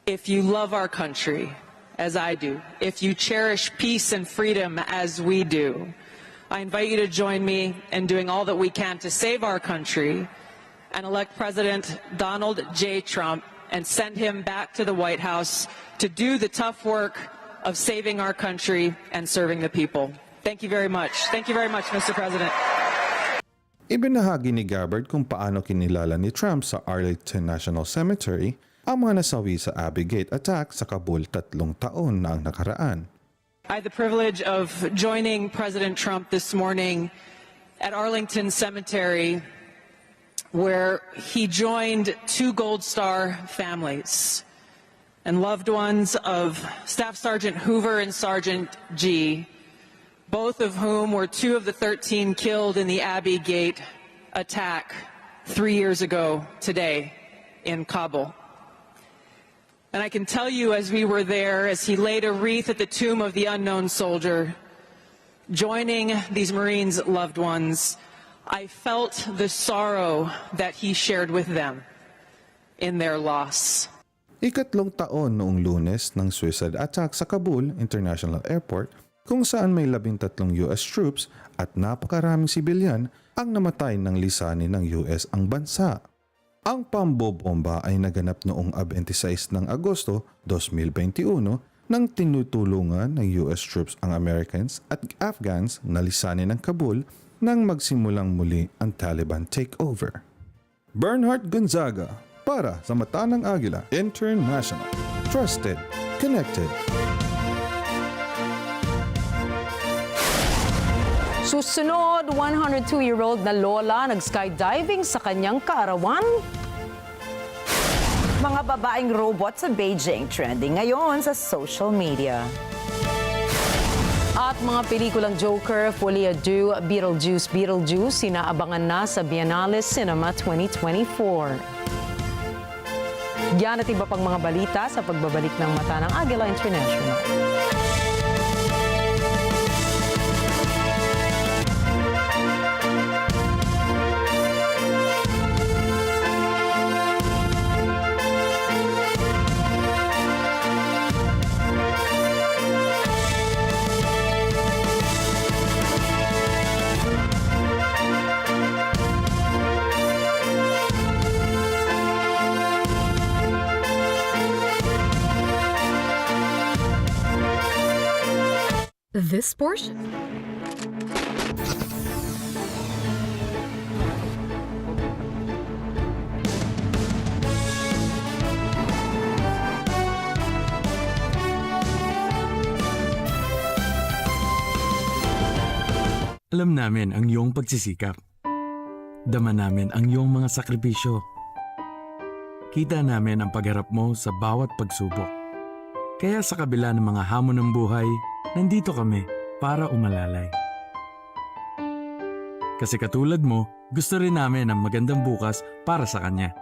If you love our country, as I do, if you cherish peace and freedom as we do, I invite you to join me in doing all that we can to save our country and elect President Donald J. Trump and send him back to the White House to do the tough work of saving our country and serving the people. Thank you very much. Thank you very much, Mr. President. Ibinahagi ni Gabbard kung paano kinilala ni Trump sa Arlington National Cemetery ang mga nasawi sa Abbey Gate attack sa Kabul 3 taon na ang nakaraan. I had the privilege of joining President Trump this morning at Arlington Cemetery, where he joined 2 Gold Star families and loved ones of Staff Sergeant Hoover and Sergeant G, both of whom were 2 of the 13 killed in the Abbey Gate attack 3 years ago today in Kabul. And I can tell you, as we were there, as he laid a wreath at the tomb of the unknown soldier, joining these Marines' loved ones, I felt the sorrow that he shared with them in their loss. 3 taon noong Lunes ng suicide attack sa Kabul International Airport, kung saan may 13 US troops at napakaraming sibilyan ang namatay ng lisanin ng US ang bansa. Ang pambobomba ay naganap noong 26 ng Agosto 2021 nang tinutulungan ng US troops ang Americans at Afghans na lisanin ng Kabul nang magsimulang muli ang Taliban takeover. Bernhard Gonzaga para sa Mata ng Agila International. Trusted, connected. Susunod, 102-year-old na lola nag-skydiving sa kanyang kaarawan. Mga babaeng robot sa Beijing trending ngayon sa social media. At mga pelikulang Joker, Folie à Deux, Beetlejuice, sinaabangan na sa Biennale Cinema 2024. Yan at iba pang mga balita sa pagbabalik ng Mata ng Agila International. This portion. Alam namin ang iyong pagsisikap. Dama namin ang iyong mga sakripisyo. Kita namin ang pagharap mo sa bawat pagsubok. Kaya sa kabila ng mga hamon ng buhay, nandito kami para umalalay. Kasi katulad mo, gusto rin namin ang magandang bukas para sa kanya.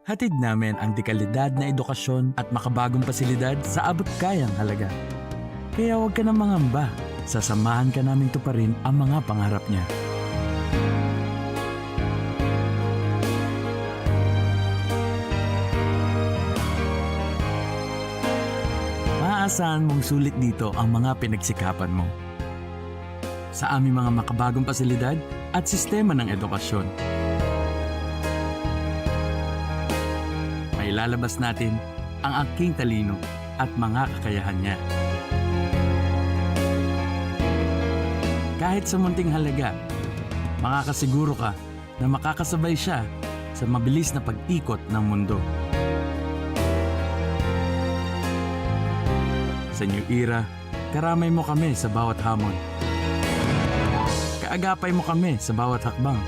Hatid namin ang dekalidad na edukasyon at makabagong pasilidad sa abot kayang halaga. Kaya huwag ka na mangamba. Sasamahan ka namin tuparin ang mga pangarap niya. Maaasahan mong sulit dito ang mga pinagsikapan mo. Sa aming mga makabagong pasilidad at sistema ng edukasyon. Mailalabas natin ang aking talino at mga kakayahan niya. Kahit sa munting halaga, makakasiguro ka na makakasabay siya sa mabilis na pag-ikot ng mundo. Sa New Era, karamay mo kami sa bawat hamon. Kaagapay mo kami sa bawat hakbang.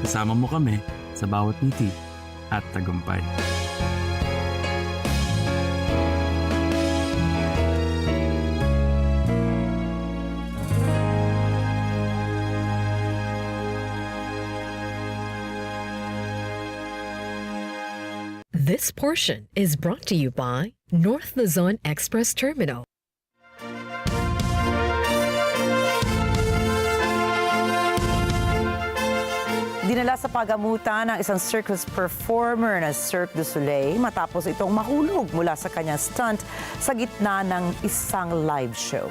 Kasama mo kami sa bawat ngiti at tagumpay. This portion is brought to you by North Luzon Express Terminal. Dinala sa pagamutan ng isang circus performer na Cirque du Soleil matapos itong mahulog mula sa kanyang stunt sa gitna ng isang live show.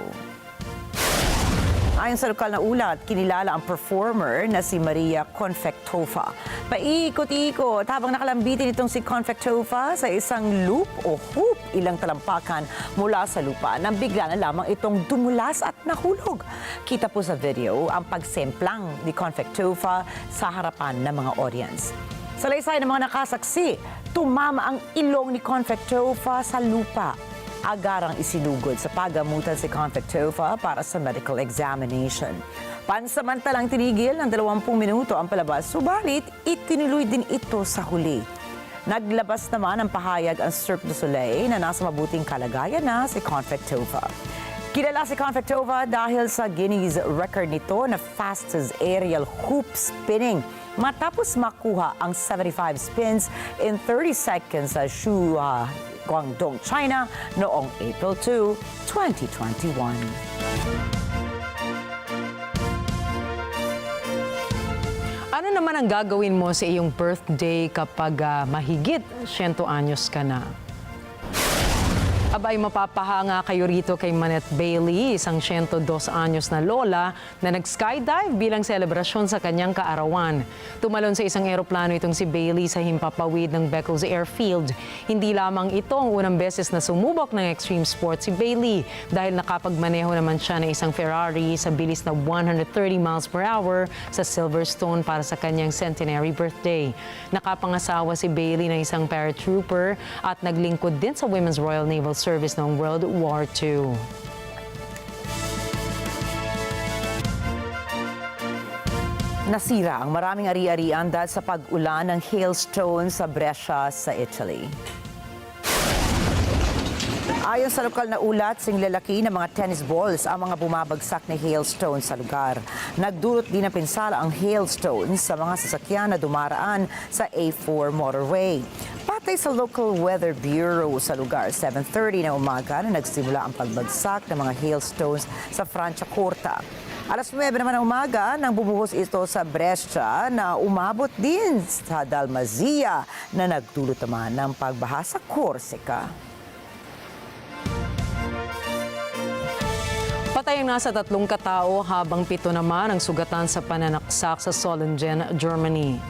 Ayon sa lokal na ulat, kinilala ang performer na si Maria Confectova. Paikot-ikot habang nakalambitin itong si Confectova sa isang loop o hoop ilang talampakan mula sa lupa nang bigla na lamang itong dumulas at nahulog. Kita po sa video ang pagsemplang ni Confectova sa harapan ng mga audience. Sa laysay ng mga nakasaksi, tumama ang ilong ni Confectova sa lupa. Agarang isinugod sa pagamutan si Confectova para sa medical examination. Pansamantalang tinigil ng 20 minuto ang palabas, subalit itinuloy din ito sa huli. Naglabas naman ng pahayag ang Cirque du Soleil na nasa mabuting kalagayan na si Confectova. Kilala si Confectova dahil sa Guinness record nito na fastest aerial hoop spinning matapos makuha ang 75 spins in 30 seconds sa Guangdong, China noong April 2, 2021. Ano naman ang gagawin mo sa iyong birthday kapag mahigit 100 anyos ka na? Abay, mapapahanga kayo rito kay Manette Bailey, isang 102 anyos na lola na nag-skydive bilang selebrasyon sa kanyang kaarawan. Tumalon sa isang eroplano itong si Bailey sa himpapawid ng Beccles Airfield. Hindi lamang ito ang unang beses na sumubok ng extreme sport si Bailey dahil nakapagmaneho naman siya ng isang Ferrari sa bilis na 130 miles per hour sa Silverstone para sa kanyang centenary birthday. Nakapangasawa si Bailey ng isang paratrooper at naglingkod din sa Women's Royal Naval Service noong World War II. Nasira ang maraming ari-arian dahil sa pag-ulan ng hailstone sa Brescia sa Italy. Ayon sa lokal na ulat, singlalaki ng mga tennis balls ang mga bumabagsak na hailstone sa lugar. Nagdulot din ng pinsala ang hailstone sa mga sasakyan na dumaraan sa A4 motorway. Patay sa local weather bureau sa lugar, 7:30 na umaga na nagsimula ang pagbagsak ng mga hailstones sa Franciacorta. Alas 9 naman ng umaga nang bumuhos ito sa Brescia na umabot din sa Dalmazia na nagdulot naman ng pagbaha sa Corsica. Patay ang nasa 3 katao habang 7 naman ang sugatan sa pananaksak sa Solingen, Germany.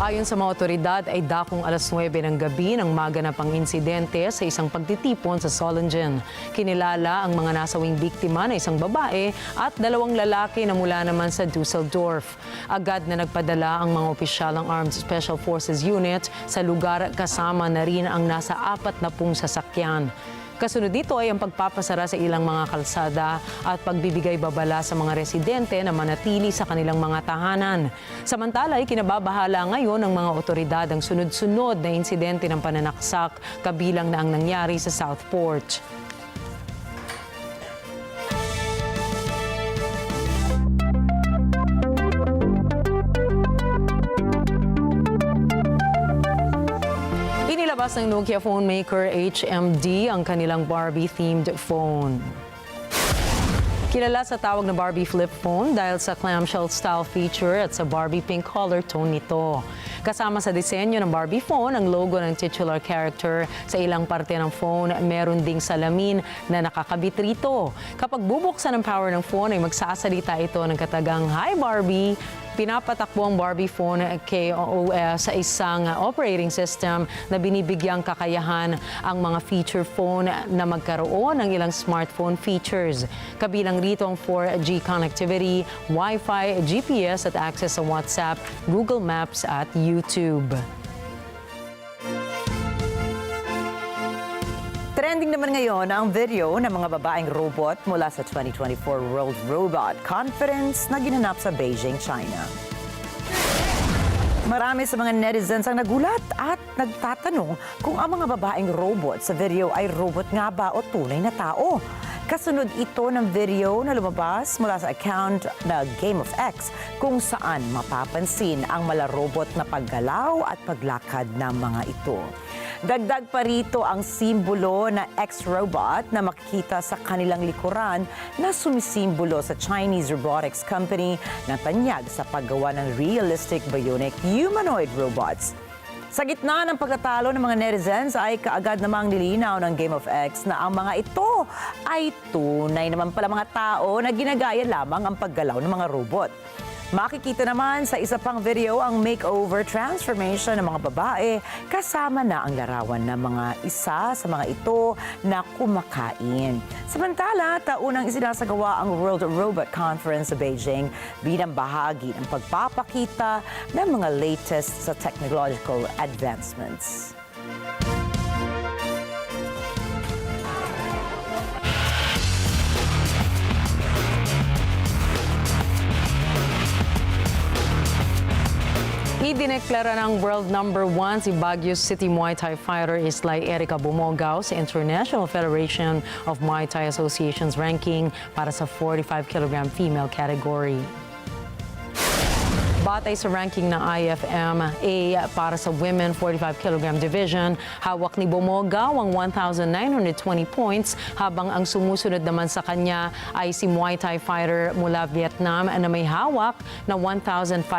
Ayon sa mga otoridad ay dakong alas 9 ng gabi nang maganap ang insidente sa isang pagtitipon sa Solingen. Kinilala ang mga nasawing biktima na isang babae at 2 lalaki na mula naman sa Dusseldorf. Agad na nagpadala ang mga opisyal ng Armed Special Forces Unit sa lugar kasama na rin ang nasa 40 sasakyan. Kasunod dito ay ang pagpapasara sa ilang mga kalsada at pagbibigay babala sa mga residente na manatili sa kanilang mga tahanan. Samantala ay kinababahala ngayon ng mga otoridad ang sunod-sunod na insidente ng pananaksak kabilang na ang nangyari sa Southport. Inilabas ng Nokia phone maker HMD ang kanilang Barbie-themed phone. Kilala sa tawag na Barbie flip phone dahil sa clamshell style feature at sa Barbie pink color tone nito. Kasama sa disenyo ng Barbie phone ang logo ng titular character. Sa ilang parte ng phone, meron ding salamin na nakakabit rito. Kapag bubuksan ang power ng phone ay magsasalita ito ng katagang "Hi Barbie." Pinapatakbo ang Barbie phone KOS sa isang operating system na binibigyang kakayahan ang mga feature phone na magkaroon ng ilang smartphone features. Kabilang rito ang 4G connectivity, Wi-Fi, GPS at access sa WhatsApp, Google Maps at YouTube. Trending naman ngayon ang video ng mga babaeng robot mula sa 2024 World Robot Conference na ginanap sa Beijing, China. Marami sa mga netizens ang nagulat at nagtatanong kung ang mga babaeng robot sa video ay robot nga ba o tunay na tao. Kasunod ito ng video na lumabas mula sa account na Game of X kung saan mapapansin ang mala robot na paggalaw at paglakad ng mga ito. Dagdag pa rito ang simbolo na X-Robot na makikita sa kanilang likuran na sumisimbolo sa Chinese robotics company na tanyag sa paggawa ng realistic bionic humanoid robots. Sa gitna ng pagtatalo ng mga netizens ay kaagad namang nilinaw ng Game of X na ang mga ito ay tunay naman pala mga tao na ginagaya lamang ang paggalaw ng mga robot. Makikita naman sa isa pang video ang makeover transformation ng mga babae kasama na ang larawan ng mga isa sa mga ito na kumakain. Samantala, taunang isinasagawa ang World Robot Conference sa Beijing bilang bahagi ng pagpapakita ng mga latest sa technological advancements. Idineklara ng world number 1 si Baguio City Muay Thai fighter Islay Erica Bumogao sa International Federation of Muay Thai Associations ranking para sa 45-kilogram female category. Batay sa ranking ng IFMA para sa Women 45-kilogram division, hawak ni Bumogao ang 1,920 points habang ang sumusunod naman sa kanya ay si Muay Thai fighter mula Vietnam na may hawak na 1,560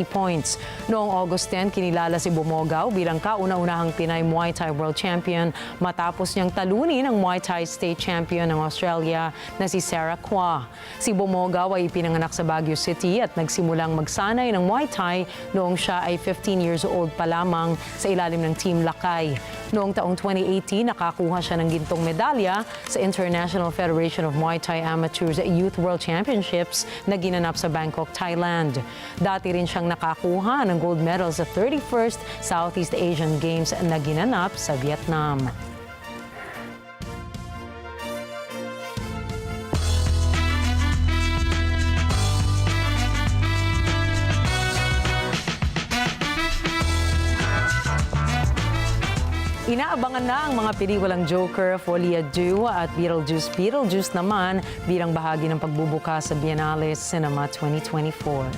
points. Noong August 10, kinilala si Bumogao bilang kauna-unahang Pinay Muay Thai World Champion matapos niyang talunin ang Muay Thai State Champion ng Australia na si Sarah Kwa. Si Bumogao ay ipinanganak sa Baguio City at nagsimulang magsanay ng Muay Thai noong siya ay 15 years old pa lamang sa ilalim ng Team Lakay. Noong taong 2018, nakakuha siya ng gintong medalya sa International Federation of Muay Thai Amateurs Youth World Championships na ginanap sa Bangkok, Thailand. Dati rin siyang nakakuha ng gold medal sa 31st Southeast Asian Games na ginanap sa Vietnam. Inaabangan na ang mga pelikulang Joker, Folia 2 at Beetlejuice. Beetlejuice naman bilang bahagi ng pagbubukas sa Biennale Cinema 2024.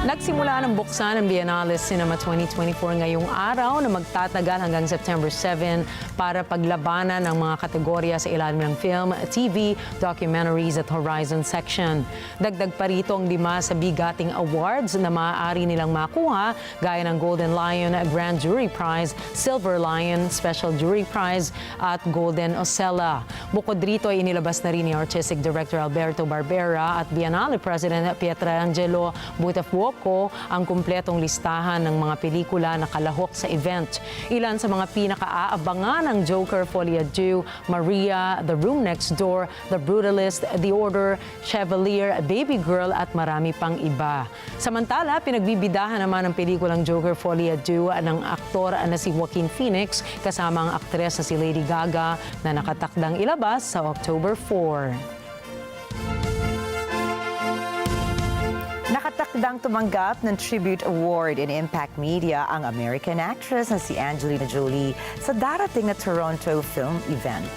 Nagsimula ng buksan ng Biennale Cinema 2024 ngayong araw na magtatagal hanggang September 7 para paglabanan ng mga kategorya sa ilalim ng film, TV, documentaries at Horizon section. Dagdag pa rito ang 5 sa bigating awards na maaari nilang makuha gaya ng Golden Lion Grand Jury Prize, Silver Lion Special Jury Prize at Golden Osella. Bukod rito ay inilabas na rin ni Artistic Director Alberto Barbera at Biennale President Pietrangelo Butafuoco Morocco ang kumpletong listahan ng mga pelikula na kalahok sa event. Ilan sa mga pinaka-aabangan ng Joker Folie à Deux, Maria, The Room Next Door, The Brutalist, The Order, Chevalier, Baby Girl at marami pang iba. Samantala, pinagbibidahan naman ang pelikulang Joker Folie à Deux ng aktor na si Joaquin Phoenix kasama ang aktres na si Lady Gaga na nakatakdang ilabas sa October 4. Nakatakdang tumanggap ng Tribute Award in Impact Media ang American actress na si Angelina Jolie sa darating na Toronto Film Event.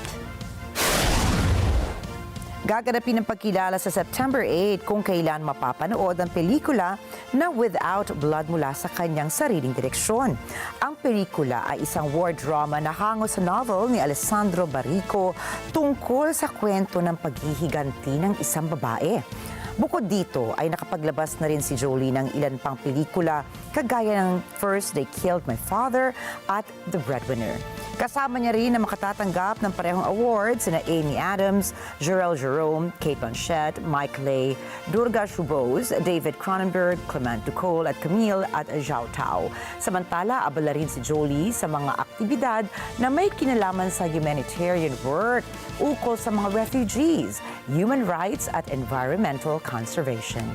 Gaganapin ang pagkilala sa September 8 kung kailan mapapanood ang pelikula na Without Blood mula sa kanyang sariling direksyon. Ang pelikula ay isang war drama na hango sa novel ni Alessandro Barrico tungkol sa kwento ng paghihiganti ng isang babae. Bukod dito ay nakapaglabas na rin si Jolie ng ilan pang pelikula kagaya ng First They Killed My Father at The Breadwinner. Kasama niya rin na makatatanggap ng parehong awards na Amy Adams, Jurel Jerome, Kate Blanchett, Mike Leigh, Durga Shubose, David Cronenberg, Clement Ducol at Camille at Zhao Tao. Samantala, abala rin si Jolie sa mga aktibidad na may kinalaman sa humanitarian work ukol sa mga refugees, human rights at environmental conservation.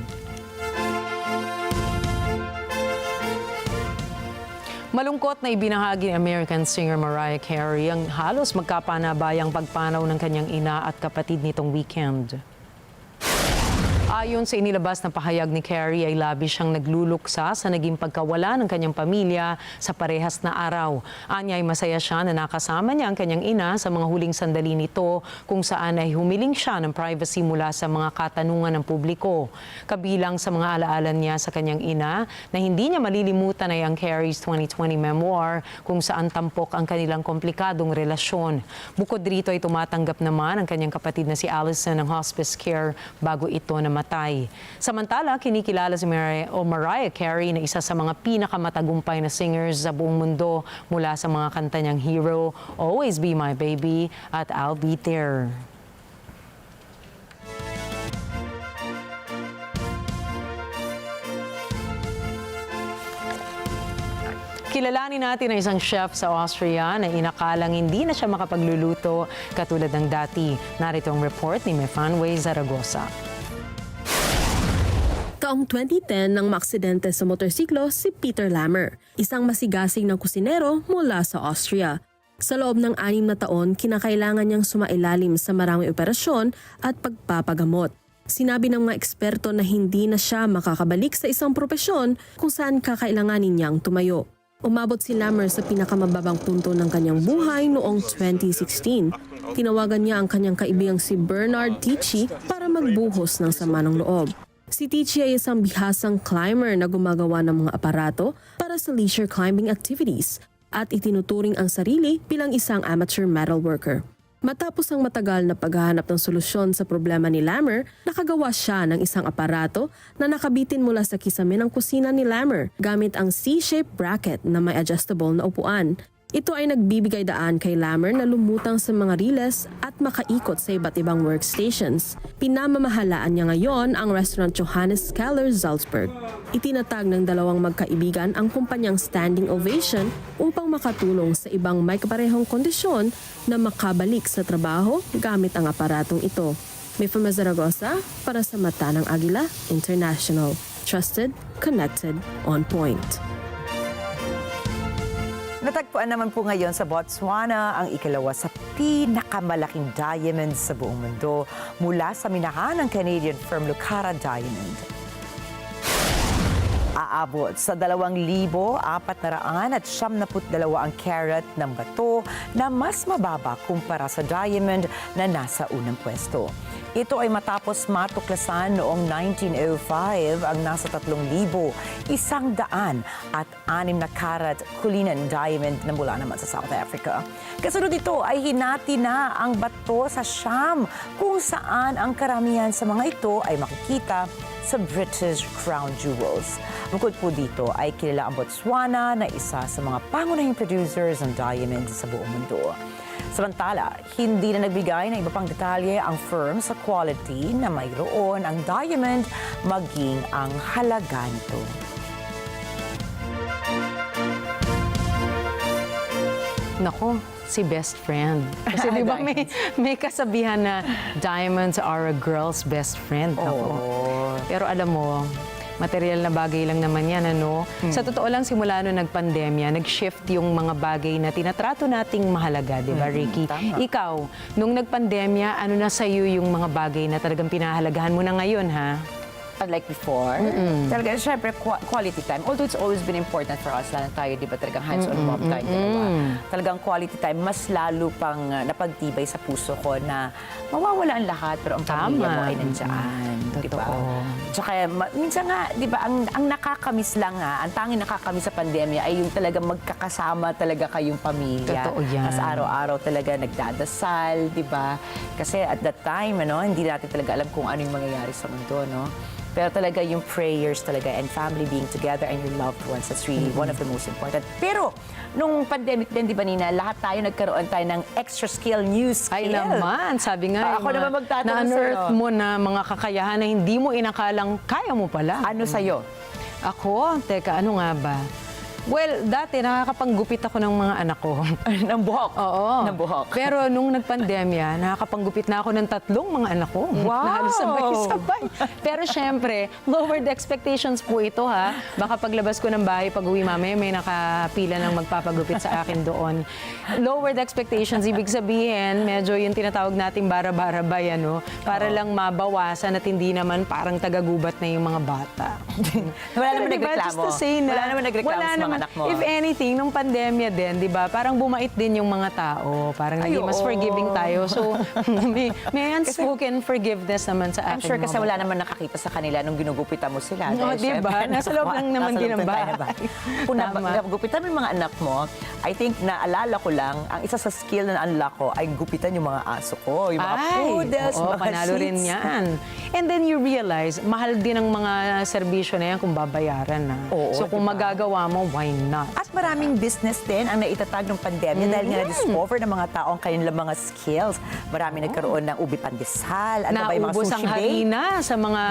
Malungkot na ibinahagi ni American singer Mariah Carey ang halos magkapanabayang pagpanaw ng kanyang ina at kapatid nitong weekend. Ayon sa inilabas na pahayag ni Carey ay labis siyang nagluluksa sa naging pagkawala ng kanyang pamilya sa parehas na araw. Anya ay masaya siya na nakasama niya ang kanyang ina sa mga huling sandali nito kung saan ay humiling siya ng privacy mula sa mga katanungan ng publiko. Kabilang sa mga alaala niya sa kanyang ina na hindi niya malilimutan ay ang Carey's 2020 memoir kung saan tampok ang kanilang komplikadong relasyon. Bukod rito ay tumatanggap naman ang kanyang kapatid na si Allison ng hospice care bago ito namatay. Samantala, kinikilala si Mariah Carey na isa sa mga pinakamatagumpay na singers sa buong mundo mula sa mga kanta niyang Hero, Always Be My Baby at I'll Be There. Kilalanin natin ang isang chef sa Austria na inakalang hindi na siya makapagluluto katulad ng dati. Narito ang report ni Mefanway Zaragoza. Taong 2010 nang maaksidente sa motorsiklo si Peter Lammer, isang masigasig na kusinero mula sa Austria. Sa loob ng 6 na taon, kinakailangan niyang sumailalim sa maraming operasyon at pagpapagamot. Sinabi ng mga eksperto na hindi na siya makakabalik sa isang propesyon kung saan kakailanganin niyang tumayo. Umabot si Lammer sa pinakamababang punto ng kanyang buhay noong 2016. Tinawagan niya ang kanyang kaibigang si Bernard Tichy para magbuhos ng sama ng loob. Si Tichy ay isang bihasang climber na gumagawa ng mga aparato para sa leisure climbing activities at itinuturing ang sarili bilang isang amateur metal worker. Matapos ang matagal na paghahanap ng solusyon sa problema ni Lammer, nakagawa siya ng isang aparato na nakabitin mula sa kisame ng kusina ni Lammer gamit ang C-shaped bracket na may adjustable na upuan. Ito ay nagbibigay daan kay Lammer na lumutang sa mga riles at makaikot sa iba't ibang workstations. Pinamamahalaan niya ngayon ang restaurant Johannes Keller Salzburg. Itinatag ng dalawang magkaibigan ang kumpanyang Standing Ovation upang makatulong sa ibang may kaparehong kondisyon na makabalik sa trabaho gamit ang aparatong ito. Mefanway Zaragoza para sa Mata ng Agila International. Trusted, connected, on point. Natagpuan naman po ngayon sa Botswana ang ikalawa sa pinakamalaking diamond sa buong mundo mula sa minahan ng Canadian firm Lucara Diamond. Aabot sa 2,472 ang carat ng bato na mas mababa kumpara sa diamond na nasa unang pwesto. Ito ay matapos matuklasan noong 1905 ang nasa 3,106 na karat Cullinan diamond na mula naman sa South Africa. Kasunod ito ay hinati na ang bato sa Siam kung saan ang karamihan sa mga ito ay makikita sa British Crown Jewels. Bukod po dito ay kilala ang Botswana na isa sa mga pangunahing producers ng diamonds sa buong mundo. Samantala, hindi na nagbigay ng iba pang detalye ang firm sa quality na mayroon ang diamond maging ang halaga nito. Nako, si best friend. Kasi di ba may kasabihan na diamonds are a girl's best friend. Nako. Pero alam mo, material na bagay lang naman yan, ano? Sa totoo lang, simula nung nagpandemya, nag-shift yung mga bagay na tinatrato nating mahalaga, di ba, Ricky? Tama. Ikaw, nung nagpandemya, ano na sa'yo yung mga bagay na talagang pinahalagahan mo na ngayon, ha? Unlike before, talaga, syempre, quality time. Although it's always been important for us, lalo tayo, di ba, talagang hands-on mom tayo, dalawa. Talagang quality time, mas lalo pang napagtibay sa puso ko na mawawala ang lahat, pero ang pamilya mo ay nandiyan. Di ba? Tsaka, minsan nga, di ba, ang nakakamiss lang ang tanging nakakamiss sa pandemya ay yung talagang magkakasama talaga kayong pamilya. Totoo yan. Mas araw-araw talaga nagdadasal, di ba? Kasi at that time, hindi natin talaga alam kung ano yung mangyayari sa mundo, no? Pero talaga yung prayers talaga and family being together and your loved ones, that's really one of the most important. Pero, nung pandemic din, di ba, Nina, lahat tayo nagkaroon tayo ng extra skill, new skill. Ay naman, sabi nga, ako naman magtatanong na-unearth mo na mga kakayahan na hindi mo inakalang kaya mo pala. Ano sa'yo? Ako? Teka, ano nga ba? Well, dati nakakapanggupit ako ng mga anak ko. Ng buhok? Oo. Ng buhok. Pero nung nagpandemya, nakakapanggupit na ako ng 3 mga anak ko. Wow! Na halos sabay-sabay. Pero syempre, lowered expectations po ito, ha. Baka paglabas ko ng bahay, pag-uwi mamaya, may nakapila ng magpapagupit sa akin doon. Lowered expectations, ibig sabihin, medyo yung tinatawag nating bara-barabay, ano, para lang mabawasan at hindi naman parang tagagubat na yung mga bata. Wala naman Diba, nagreklamo. just to say na, Wala naman nagreklamo sa mga anak mo. If anything, nung pandemya din, di ba, parang bumait din yung mga tao. Parang naging mas forgiving tayo. So, may unspoken forgiveness naman sa akin. I'm sure kasi wala naman nakakita sa kanila nung ginugupitan mo sila. No, di ba? Nasa loob lang naman din ng bahay. Kung nagupitan mo yung mga anak mo, I think naalala ko lang, ang isa sa skill na na-unlock ko ay gupitan yung mga aso ko, yung mga poodles, mga panalo rin shits. yan. And then you realize, mahal din ang mga serbisyo na yan kung babayaran na. So kung magagawa mo, why not? At maraming business din ang naitatag ng pandemya dahil nga na-discover ng mga tao ang kanilang mga skills. Marami nagkaroon ng ubi pandesal, ano ba yung mga Naubos sushi ang harina sa mga,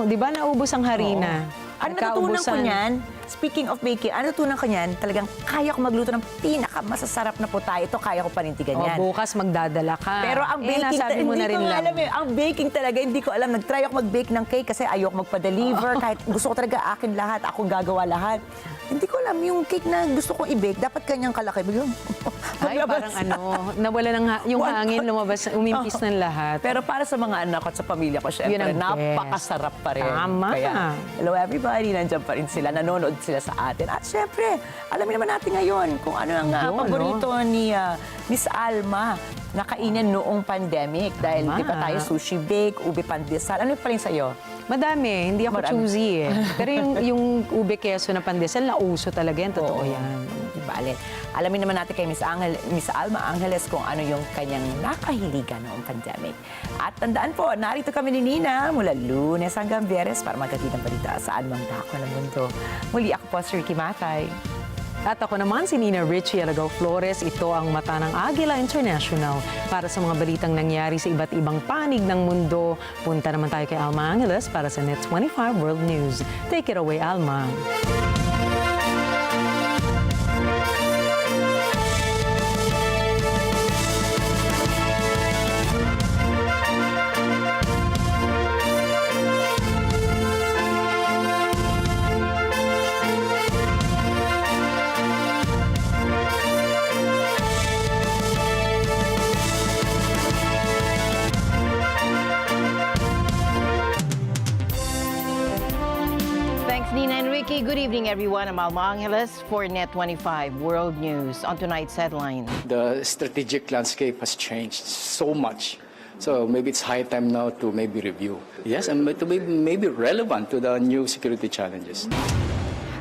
di ba naubos ang harina? Ano natutunan ko niyan? Speaking of baking, ano natutunan ko niyan? Talagang kaya ko magluto ng pinakamasasarap na putahe. Ito kaya ko panintigan yan. Bukas magdadala ka. Pero ang baking, nasabi mo na rin lang. alam ang baking talaga, hindi ko alam. Nag-try ako mag-bake ng cake kasi ayoko magpa-deliver. Kahit gusto ko talaga akin lahat, akong gagawa lahat. Hindi ko alam, yung cake na gusto kong i-bake, dapat kanyang kalaki. Ay, parang nawala ng yung hangin, lumabas, umimpis ng lahat. Pero para sa mga anak ko at sa pamilya ko, syempre, napakasarap pa rin. Tama. Kaya, hello everybody, nandiyan pa rin sila, nanonood sila sa atin. At syempre, alamin naman natin ngayon kung ano ang paborito ni Miss Alma na kainin noong pandemic. Dahil di ba tayo sushi bake, ubi pandesal. Ano pa rin sa'yo? Madami, hindi ako choosy eh. Pero yung ube keso na pandesal, nauso talaga yan, totoo yan. Bale, alamin naman natin kay Miss Alma Angeles kung ano yung kanyang nakahiligan noong pandemic. At tandaan po, narito kami ni Nina mula Lunes hanggang Biyernes para magkatid ng balita saan mang dako ng mundo. Muli ako po si Ricky Matay. At ako naman si Nina Richie Alagao Flores. Ito ang mata ng Agila International. Para sa mga balitang nangyari sa iba't ibang panig ng mundo, punta naman tayo kay Alma Angeles para sa Net 25 World News. Take it away, Alma. Nina and Ricky, good evening everyone. I'm Alma Angeles for Net 25 World News. On tonight's headline. The strategic landscape has changed so much. So maybe it's high time now to maybe review. Yes, and to be maybe relevant to the new security challenges.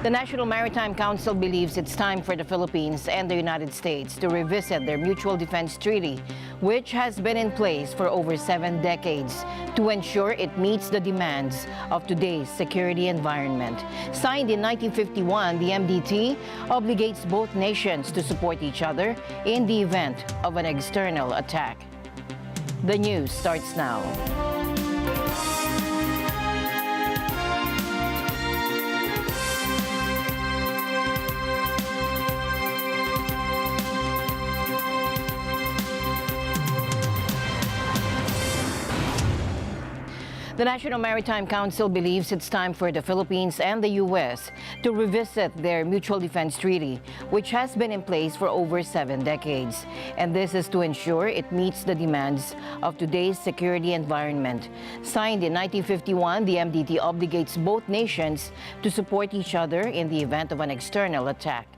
The National Maritime Council believes it's time for the Philippines and the United States to revisit their mutual defense treaty, which has been in place for over 7 decades, to ensure it meets the demands of today's security environment. Signed in 1951, the MDT obligates both nations to support each other in the event of an external attack. The news starts now. The National Maritime Council believes it's time for the Philippines and the U.S. to revisit their mutual defense treaty, which has been in place for over 7 decades. And this is to ensure it meets the demands of today's security environment. Signed in 1951, the MDT obligates both nations to support each other in the event of an external attack.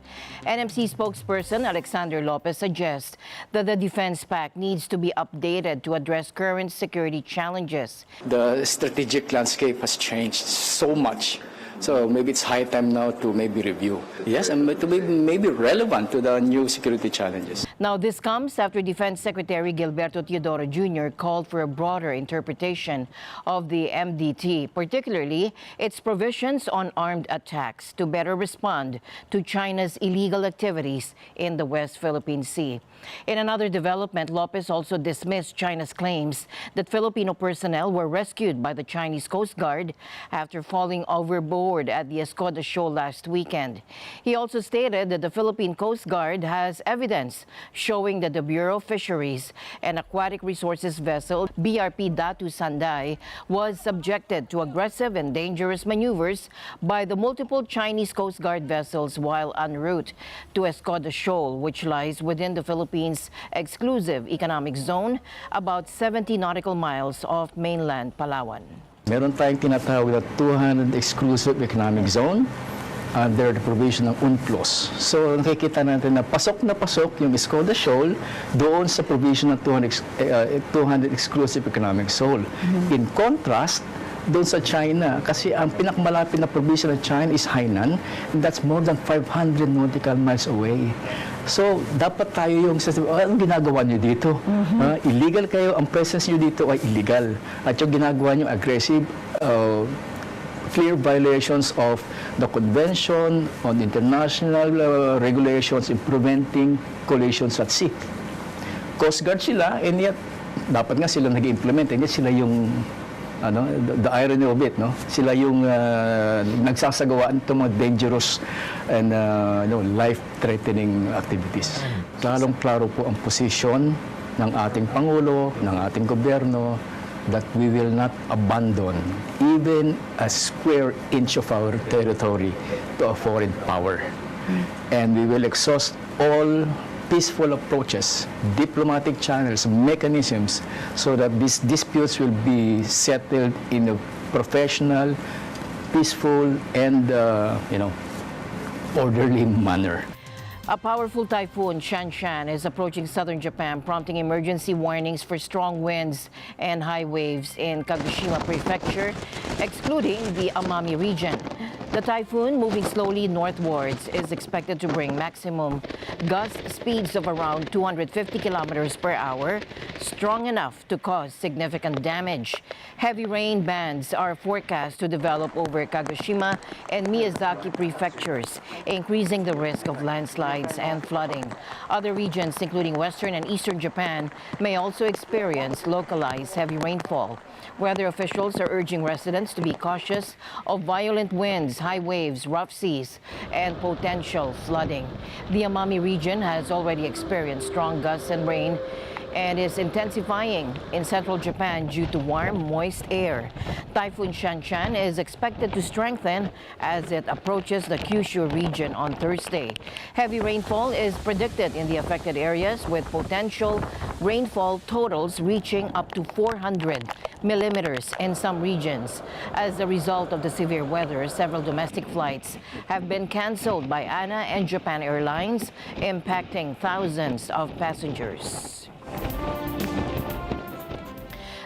NMC spokesperson Alexander Lopez suggests that the defense pact needs to be updated to address current security challenges. The strategic landscape has changed so much. So maybe it's high time now to maybe review. Yes, and to be maybe relevant to the new security challenges. Now, this comes after Defense Secretary Gilberto Teodoro Jr. called for a broader interpretation of the MDT, particularly its provisions on armed attacks, to better respond to China's illegal activities in the West Philippine Sea. In another development, Lopez also dismissed China's claims that Filipino personnel were rescued by the Chinese Coast Guard after falling overboard at the Escoda Shoal last weekend. He also stated that the Philippine Coast Guard has evidence showing that the Bureau of Fisheries and Aquatic Resources vessel BRP Datu Sanday was subjected to aggressive and dangerous maneuvers by the multiple Chinese Coast Guard vessels while en route to Escoda Shoal, which lies within the Philippines' exclusive economic zone, about 70 nautical miles off mainland Palawan. Meron tayong tinatawag na 200 exclusive economic zone under the provision ng UNCLOS. So nakikita natin na pasok yung Escoda Shoal doon sa provision ng 200 exclusive economic zone. In contrast, doon sa China, kasi ang pinakamalapit na provision ng China is Hainan, and that's more than 500 nautical miles away. So, dapat tayo yung anong ginagawa nyo dito? Illegal kayo, ang presence nyo dito ay illegal. At yung ginagawa nyo aggressive, clear violations of the Convention on International Regulations in Preventing Collisions at Sea. Coast Guard sila, and yet, dapat nga sila nag-implement, and yet sila yung the irony of it, no? Sila yung nagsasagawaan itong mga dangerous and life-threatening activities. Klarong-klaro po ang posisyon ng ating Pangulo, ng ating gobyerno, that we will not abandon even a square inch of our territory to a foreign power. And we will exhaust all peaceful approaches, diplomatic channels, mechanisms, so that these disputes will be settled in a professional, peaceful, and orderly manner. A powerful typhoon, Shanshan, is approaching southern Japan, prompting emergency warnings for strong winds and high waves in Kagoshima Prefecture, excluding the Amami region. The typhoon, moving slowly northwards, is expected to bring maximum gust speeds of around 250 kilometers per hour, strong enough to cause significant damage. Heavy rain bands are forecast to develop over Kagoshima and Miyazaki prefectures, increasing the risk of landslides and flooding. Other regions, including western and eastern Japan, may also experience localized heavy rainfall. Weather officials are urging residents to be cautious of violent winds, high waves, rough seas, and potential flooding. The Amami region has already experienced strong gusts and rain and is intensifying in central Japan due to warm, moist air. Typhoon Shanshan is expected to strengthen as it approaches the Kyushu region on Thursday. Heavy rainfall is predicted in the affected areas, with potential rainfall totals reaching up to 400 millimeters in some regions. As a result of the severe weather, several domestic flights have been canceled by ANA and Japan Airlines, impacting thousands of passengers.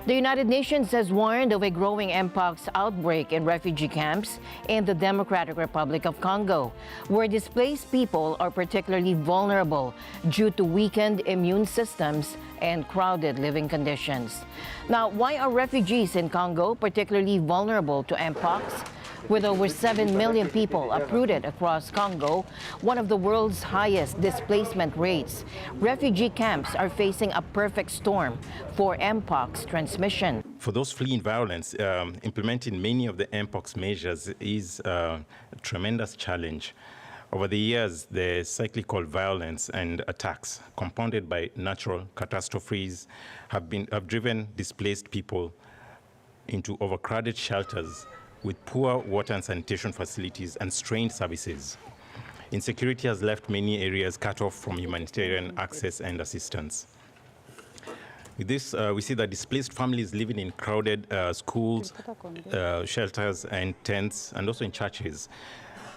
The United Nations has warned of a growing mpox outbreak in refugee camps in the Democratic Republic of Congo, where displaced people are particularly vulnerable due to weakened immune systems and crowded living conditions. Now, why are refugees in Congo particularly vulnerable to mpox? With over 7 million people uprooted across Congo, one of the world's highest displacement rates, refugee camps are facing a perfect storm for mpox transmission. For those fleeing violence, implementing many of the mpox measures is a tremendous challenge. Over the years, the cyclical violence and attacks, compounded by natural catastrophes, have driven displaced people into overcrowded shelters with poor water and sanitation facilities and strained services. Insecurity has left many areas cut off from humanitarian access and assistance. With this, we see that displaced families living in crowded schools, shelters and tents, and also in churches,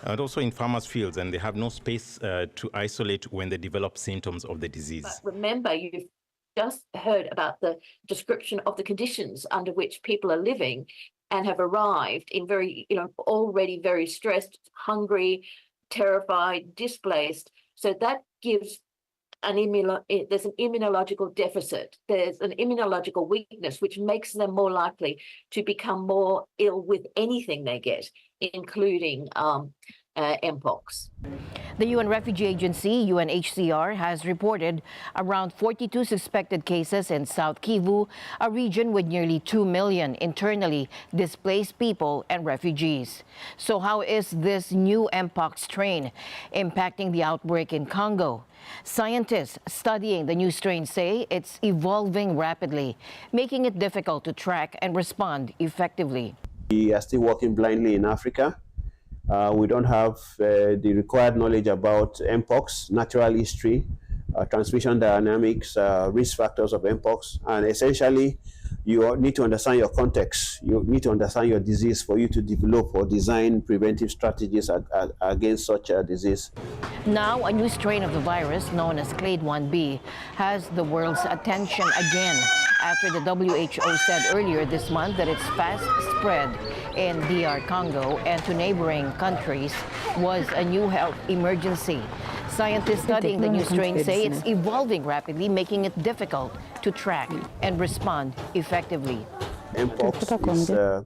and also in farmers' fields, and they have no space to isolate when they develop symptoms of the disease. But remember, you've just heard about the description of the conditions under which people are living and have arrived in already very stressed, hungry, terrified, displaced. So that gives there's an immunological deficit. There's an immunological weakness, which makes them more likely to become more ill with anything they get, including mpox. The UN Refugee Agency, UNHCR, has reported around 42 suspected cases in South Kivu, a region with nearly 2 million internally displaced people and refugees. So how is this new mpox strain impacting the outbreak in Congo? Scientists studying the new strain say it's evolving rapidly, making it difficult to track and respond effectively. We are still working blindly in Africa. We don't have the required knowledge about mpox, natural history, transmission dynamics, risk factors of mpox, and essentially you need to understand your context. You need to understand your disease for you to develop or design preventive strategies against such a disease. Now, a new strain of the virus known as Clade 1b has the world's attention again after the WHO said earlier this month that its fast spread in DR Congo and to neighboring countries was a new health emergency. Scientists studying the new strain say it's evolving rapidly, making it difficult to track and respond effectively. Mpox is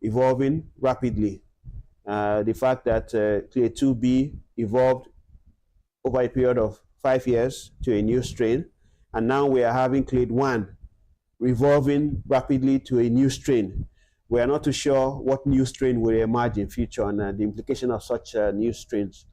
evolving rapidly. The fact that Clade 2b evolved over a period of 5 years to a new strain, and now we are having Clade 1 evolving rapidly to a new strain. We are not too sure what new strain will emerge in future and the implication of such new strains.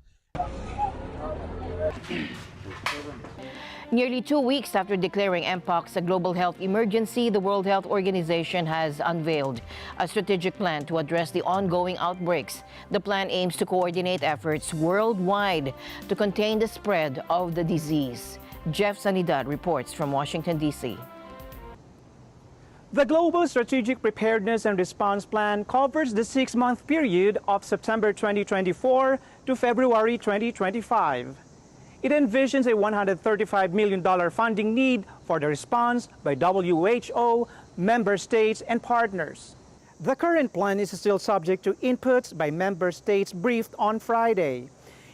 Nearly 2 weeks after declaring mpox a global health emergency, the World Health Organization has unveiled a strategic plan to address the ongoing outbreaks. The plan aims to coordinate efforts worldwide to contain the spread of the disease. Jeff Sanidad reports from Washington, D.C. The Global Strategic Preparedness and Response Plan covers the 6-month period of September 2024 to February 2025. It envisions a $135 million funding need for the response by WHO, member states, and partners. The current plan is still subject to inputs by member states briefed on Friday.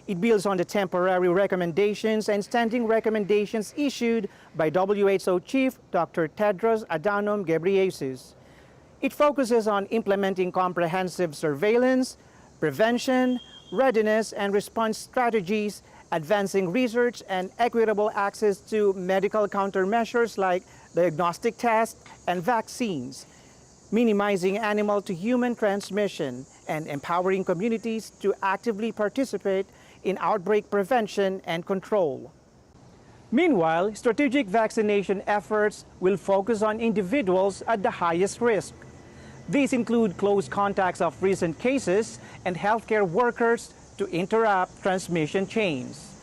It builds on the temporary recommendations and standing recommendations issued by WHO Chief Dr. Tedros Adhanom Ghebreyesus. It focuses on implementing comprehensive surveillance, prevention, readiness and response strategies, advancing research and equitable access to medical countermeasures like diagnostic tests and vaccines, minimizing animal-to-human transmission, and empowering communities to actively participate in outbreak prevention and control. Meanwhile, strategic vaccination efforts will focus on individuals at the highest risk. These include close contacts of recent cases and healthcare workers to interrupt transmission chains.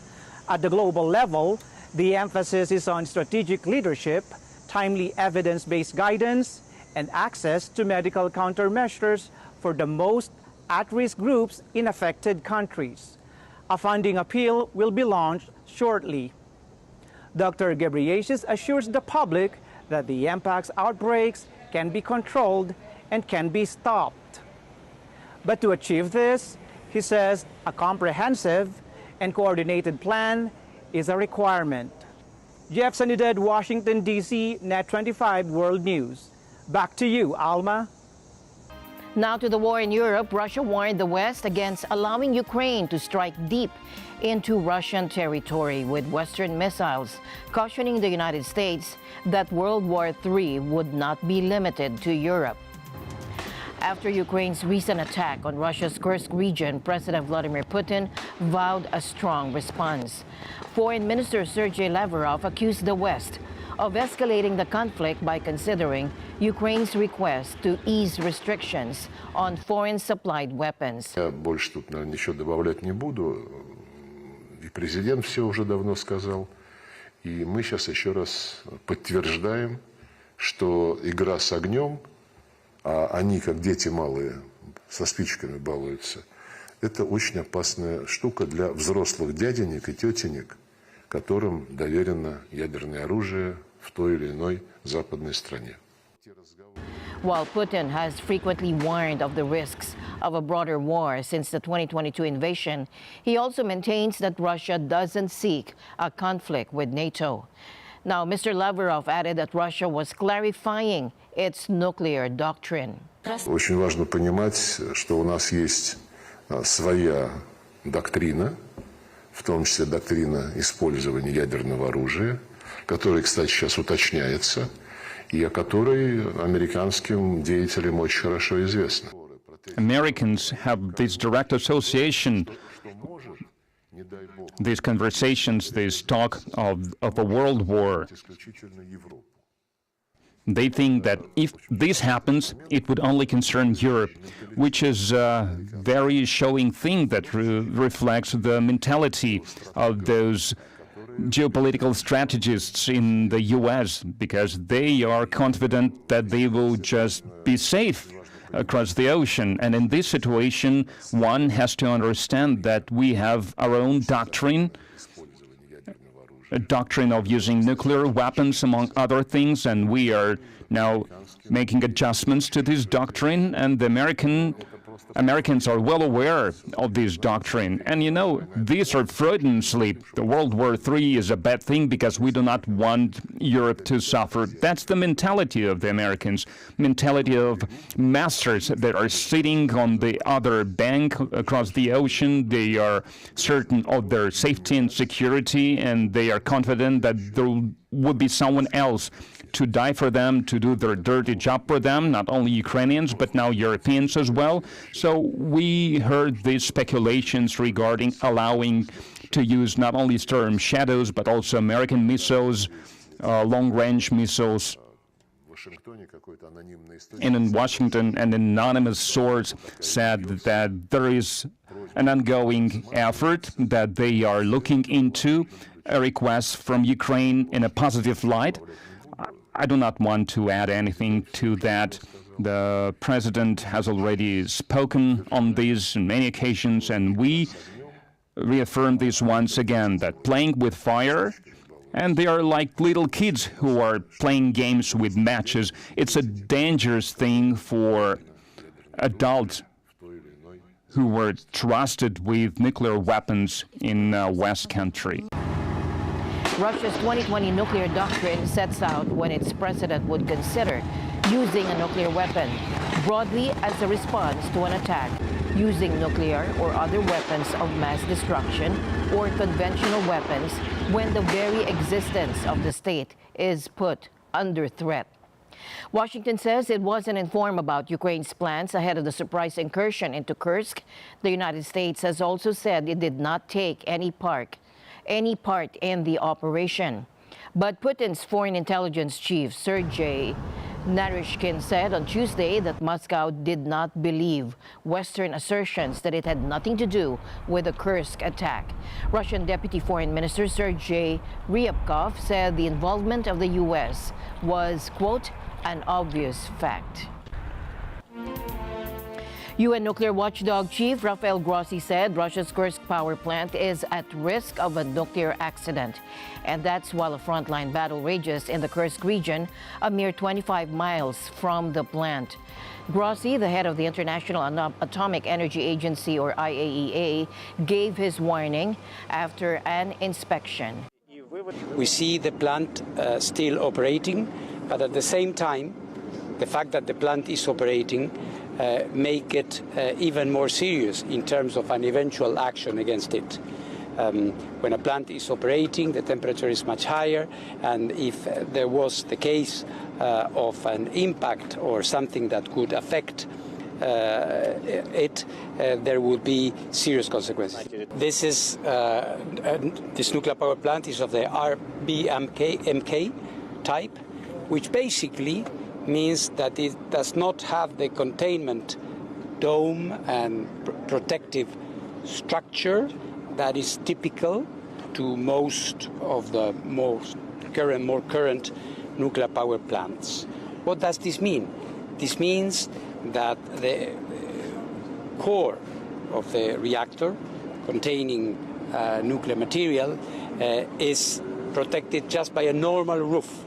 At the global level, the emphasis is on strategic leadership, timely evidence-based guidance, and access to medical countermeasures for the most at-risk groups in affected countries. A funding appeal will be launched shortly. Dr. Ghebreyesus assures the public that the mpox outbreaks can be controlled and can be stopped. But to achieve this, he says a comprehensive and coordinated plan is a requirement. Jeff Sanidad, Washington, D.C., Net 25 World News. Back to you, Alma. Now to the war in Europe. Russia warned the West against allowing Ukraine to strike deep into Russian territory with Western missiles, cautioning the United States that World War III would not be limited to Europe. After Ukraine's recent attack on Russia's Kursk region, President Vladimir Putin vowed a strong response. Foreign Minister Sergei Lavrov accused the West of escalating the conflict by considering Ukraine's request to ease restrictions on foreign-supplied weapons. Я больше тут, наверное, ничего добавлять не буду. И президент все уже давно сказал. И мы сейчас еще раз подтверждаем, что игра с огнем, а они, как дети малые, со спичками балуются, это очень опасная штука для взрослых дяденек и тетенек, которым доверено ядерное оружие в той или иной западной стране. While Putin has frequently warned of the risks of a broader war since the 2022 invasion, he also maintains that Russia doesn't seek a conflict with NATO. Now, Mr. Lavrov added that Russia was clarifying its nuclear doctrine. Очень важно понимать, что у нас есть своя доктрина, в том числе доктрина использования ядерного оружия, которая, кстати, сейчас уточняется, и о которой американским деятелям очень хорошо известно. Americans have this direct association, these conversations, this talk of a world war. They think that if this happens, it would only concern Europe, which is a very showing thing that reflects the mentality of those geopolitical strategists in the U.S., because they are confident that they will just be safe across the ocean. And in this situation, one has to understand that we have our own doctrine, a doctrine of using nuclear weapons, among other things, and we are now making adjustments to this doctrine, and the Americans are well aware of this doctrine. And you know, these are Freudian sleep. The World War III is a bad thing because we do not want Europe to suffer. That's the mentality of the Americans, mentality of masters that are sitting on the other bank across the ocean. They are certain of their safety and security, and they are confident that there would be someone else to die for them, to do their dirty job for them, not only Ukrainians, but now Europeans as well. So we heard these speculations regarding allowing to use not only Storm Shadows, but also American missiles, long-range missiles. And in Washington, an anonymous source said that there is an ongoing effort, that they are looking into a request from Ukraine in a positive light. I do not want to add anything to that. The president has already spoken on this on many occasions, and we reaffirm this once again, that playing with fire, and they are like little kids who are playing games with matches. It's a dangerous thing for adults who were trusted with nuclear weapons in West Country. Russia's 2020 nuclear doctrine sets out when its president would consider using a nuclear weapon, broadly as a response to an attack, using nuclear or other weapons of mass destruction or conventional weapons when the very existence of the state is put under threat. Washington says it wasn't informed about Ukraine's plans ahead of the surprise incursion into Kursk. The United States has also said it did not take any part in the operation. But Putin's foreign intelligence chief, Sergei Naryshkin, said on Tuesday that Moscow did not believe Western assertions that it had nothing to do with the Kursk attack. Russian Deputy Foreign Minister Sergei Ryabkov said the involvement of the U.S. was, quote, an obvious fact. UN nuclear watchdog chief Rafael Grossi said Russia's Kursk power plant is at risk of a nuclear accident. And that's while a frontline battle rages in the Kursk region, a mere 25 miles from the plant. Grossi, the head of the International Atomic Energy Agency, or IAEA, gave his warning after an inspection. We see the plant still operating, but at the same time, the fact that the plant is operating make it even more serious in terms of an eventual action against it. When a plant is operating, the temperature is much higher, and if there was the case of an impact or something that could affect there would be serious consequences. This nuclear power plant is of the RBMK type, which basically means that it does not have the containment dome and protective structure that is typical to most of the more current nuclear power plants. What does this mean? This means that the core of the reactor containing nuclear material is protected just by a normal roof.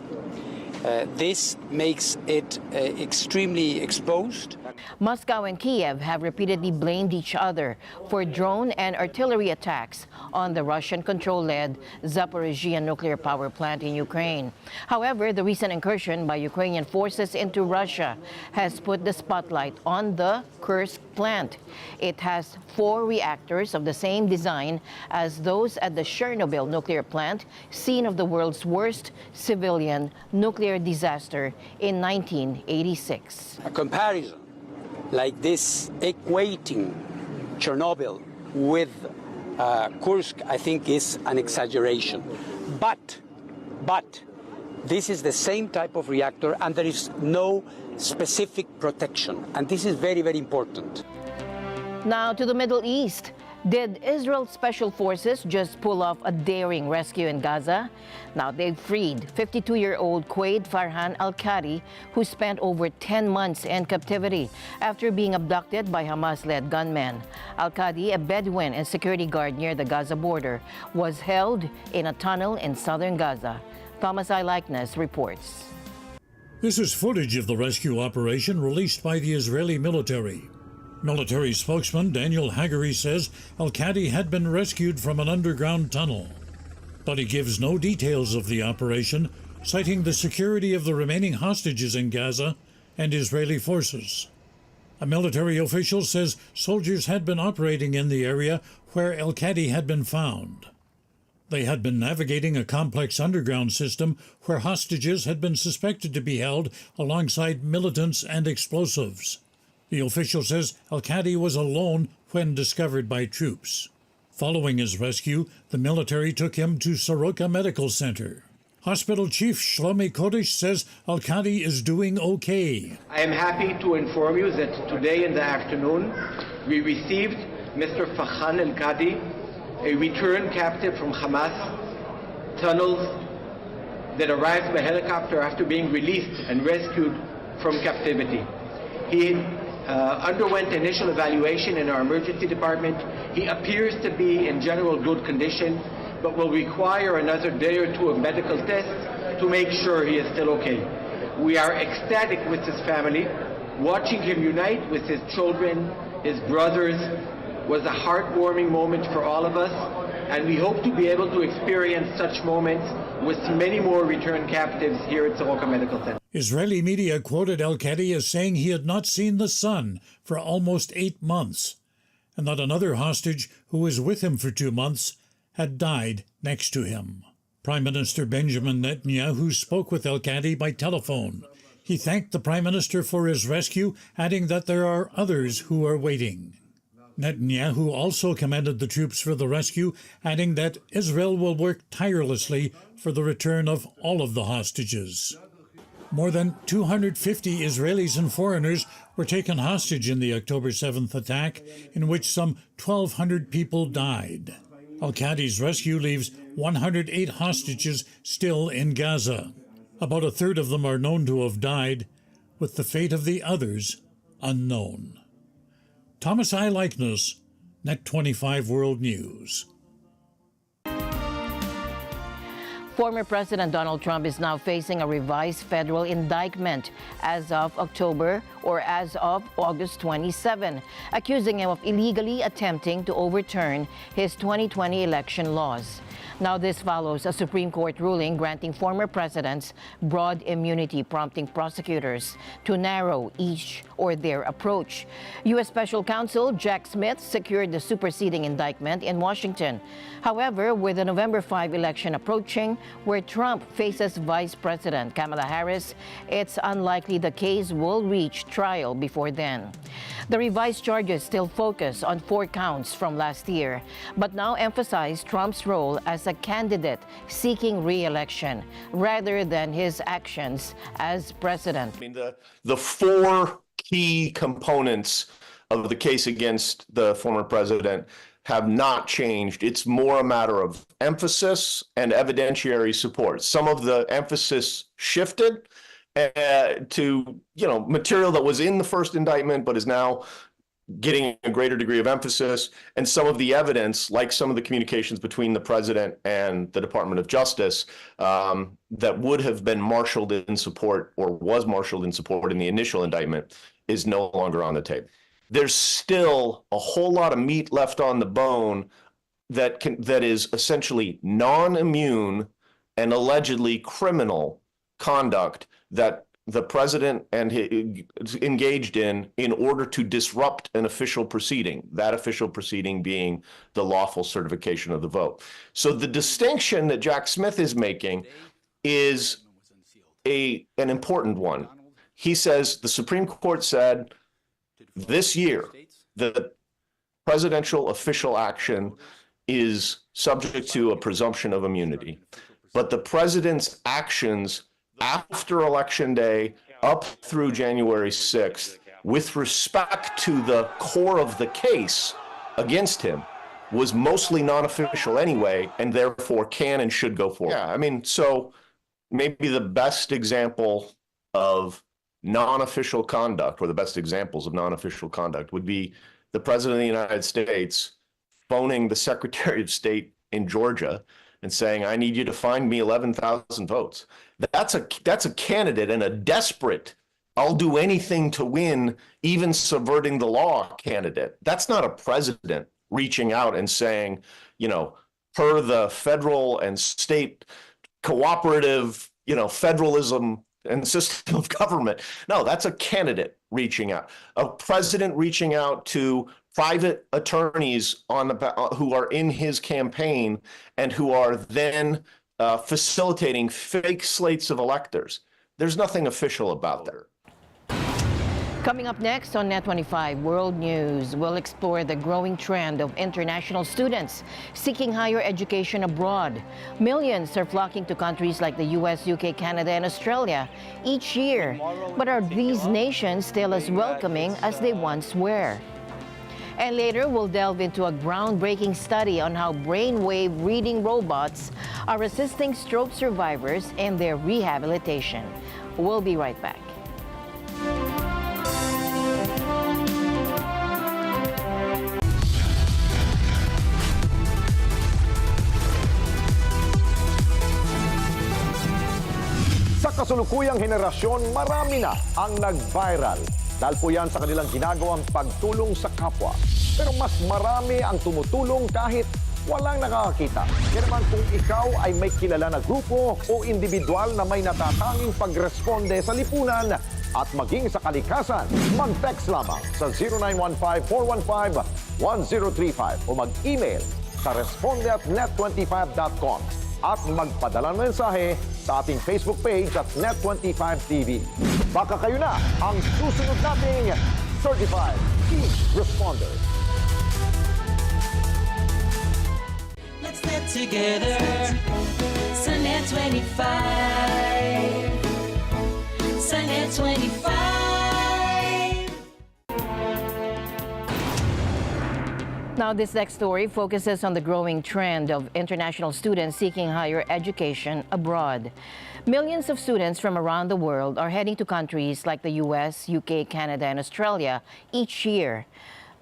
This makes it extremely exposed. Moscow and Kiev have repeatedly blamed each other for drone and artillery attacks on the Russian-controlled Zaporizhzhia nuclear power plant in Ukraine. However, the recent incursion by Ukrainian forces into Russia has put the spotlight on the Kursk plant. It has 4 reactors of the same design as those at the Chernobyl nuclear plant, scene of the world's worst civilian nuclear disaster in 1986. A comparison like this, equating Chernobyl with Kursk, I think is an exaggeration. But this is the same type of reactor and there is no specific protection. And this is very, very important. Now to the Middle East. Did Israel's special forces just pull off a daring rescue in Gaza? Now they've freed 52-year-old Quaid Farhan al-Qadi, who spent over 10 months in captivity after being abducted by Hamas-led gunmen. Al-Qadi, a Bedouin and security guard near the Gaza border, was held in a tunnel in southern Gaza. Thomas I. Likeness reports. This is footage of the rescue operation released by the Israeli military. Military spokesman Daniel Hagari says al-Qadi had been rescued from an underground tunnel. But he gives no details of the operation, citing the security of the remaining hostages in Gaza and Israeli forces. A military official says soldiers had been operating in the area where al-Qadi had been found. They had been navigating a complex underground system where hostages had been suspected to be held alongside militants and explosives. The official says al-Qadi was alone when discovered by troops. Following his rescue, the military took him to Soroka Medical Center. Hospital Chief Shlomi Kodesh says al-Qadi is doing okay. I am happy to inform you that today in the afternoon we received Mr. Farhan al-Qadi, a returned captive from Hamas tunnels that arrived by helicopter after being released and rescued from captivity. He underwent initial evaluation in our emergency department. He appears to be in general good condition, but will require another day or 2 of medical tests to make sure he is still okay. We are ecstatic with his family. Watching him unite with his children, his brothers, was a heartwarming moment for all of us, and we hope to be able to experience such moments with many more returned captives here at Soroka Medical Center. Israeli media quoted al-Qadi as saying he had not seen the sun for almost 8 months, and that another hostage who was with him for 2 months had died next to him. Prime Minister Benjamin Netanyahu spoke with al-Qadi by telephone. He thanked the Prime Minister for his rescue, adding that there are others who are waiting. Netanyahu also commended the troops for the rescue, adding that Israel will work tirelessly for the return of all of the hostages. More than 250 Israelis and foreigners were taken hostage in the October 7th attack, in which some 1,200 people died. Al-Qadi's rescue leaves 108 hostages still in Gaza. About a third of them are known to have died, with the fate of the others unknown. Thomas I. Likeness, Net 25 World News. Former President Donald Trump is now facing a revised federal indictment as of August 27, accusing him of illegally attempting to overturn his 2020 election laws. Now this follows a Supreme Court ruling granting former presidents broad immunity, prompting prosecutors to narrow each or their approach. U.S. Special Counsel Jack Smith secured the superseding indictment in Washington. However, with the November 5 election approaching, where Trump faces Vice President Kamala Harris, it's unlikely the case will reach trial before then. The revised charges still focus on 4 counts from last year, but now emphasize Trump's role as a candidate seeking re-election rather than his actions as president. I mean, the 4 key components of the case against the former president have not changed. It's more a matter of emphasis and evidentiary support. Some of the emphasis shifted to material that was in the first indictment but is now getting a greater degree of emphasis, and some of the evidence, like some of the communications between the president and the Department of Justice, that would have been marshaled in support or was marshaled in support in the initial indictment, is no longer on the tape. There's still a whole lot of meat left on the bone that is essentially non-immune and allegedly criminal conduct that the president engaged in order to disrupt an official proceeding, that official proceeding being the lawful certification of the vote. So the distinction that Jack Smith is making is an important one. He says the Supreme Court said this year that presidential official action is subject to a presumption of immunity, but the president's actions after Election Day up through January 6th, with respect to the core of the case against him, was mostly non-official anyway, and therefore can and should go forward. Yeah, I mean, so maybe the best example of non-official conduct, or the best examples of non-official conduct, would be the President of the United States phoning the Secretary of State in Georgia and saying, I need you to find me 11,000 votes. That's a candidate and a desperate, I'll do anything to win, even subverting the law candidate. That's not a president reaching out and saying, per the federal and state cooperative, federalism and system of government. No, that's a candidate reaching out. A president reaching out to private attorneys who are in his campaign and who are then facilitating fake slates of electors. There's nothing official about that. Coming up next on Net 25 World News, we'll explore the growing trend of international students seeking higher education abroad. Millions are flocking to countries like the US, UK, Canada, and Australia each year. But are these nations still as welcoming as they once were? And later, we'll delve into a groundbreaking study on how brainwave reading robots are assisting stroke survivors in their rehabilitation. We'll be right back. Sa kasulukuyang henerasyon, marami na ang nag-viral. Dahil po yan sa kanilang ginagawang pagtulong sa kapwa. Pero mas marami ang tumutulong kahit walang nakakakita. Kaya naman kung ikaw ay may kilala na grupo o individual na may natatanging pagresponde sa lipunan at maging sa kalikasan, mag-text lamang sa 0915-415-1035 o mag-email sa responde@net25.com at magpadala ng mensahe sa ating Facebook page at Net25TV. Baka kayo na ang susunod nating Certified Key Responder. Let's net together sa Net25. Sa Net25. Now, this next story focuses on the growing trend of international students seeking higher education abroad. Millions of students from around the world are heading to countries like the US, UK, Canada, and Australia each year.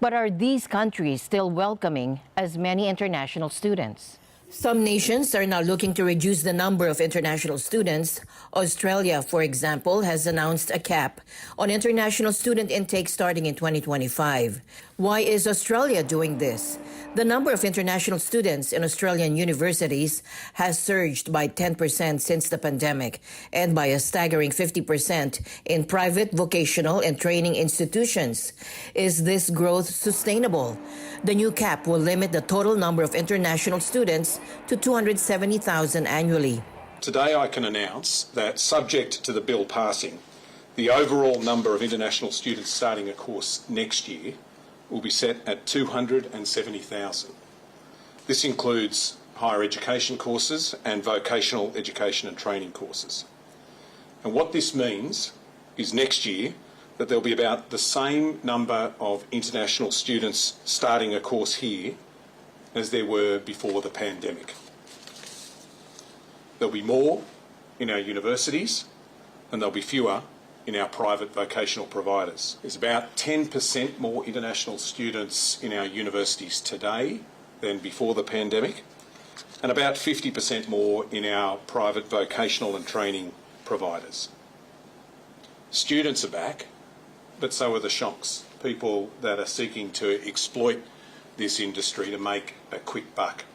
But are these countries still welcoming as many international students? Some nations are now looking to reduce the number of international students. Australia, for example, has announced a cap on international student intake starting in 2025. Why is Australia doing this? The number of international students in Australian universities has surged by 10% since the pandemic and by a staggering 50% in private vocational and training institutions. Is this growth sustainable? The new cap will limit the total number of international students to 270,000 annually. Today I can announce that, subject to the bill passing, the overall number of international students starting a course next year will be set at 270,000. This includes higher education courses and vocational education and training courses. And what this means is next year that there'll be about the same number of international students starting a course here as there were before the pandemic. There'll be more in our universities and there'll be fewer in our private vocational providers. There's about 10% more international students in our universities today than before the pandemic, and about 50% more in our private vocational and training providers. Students are back, but so are the shonks, people that are seeking to exploit this industry to make a quick buck.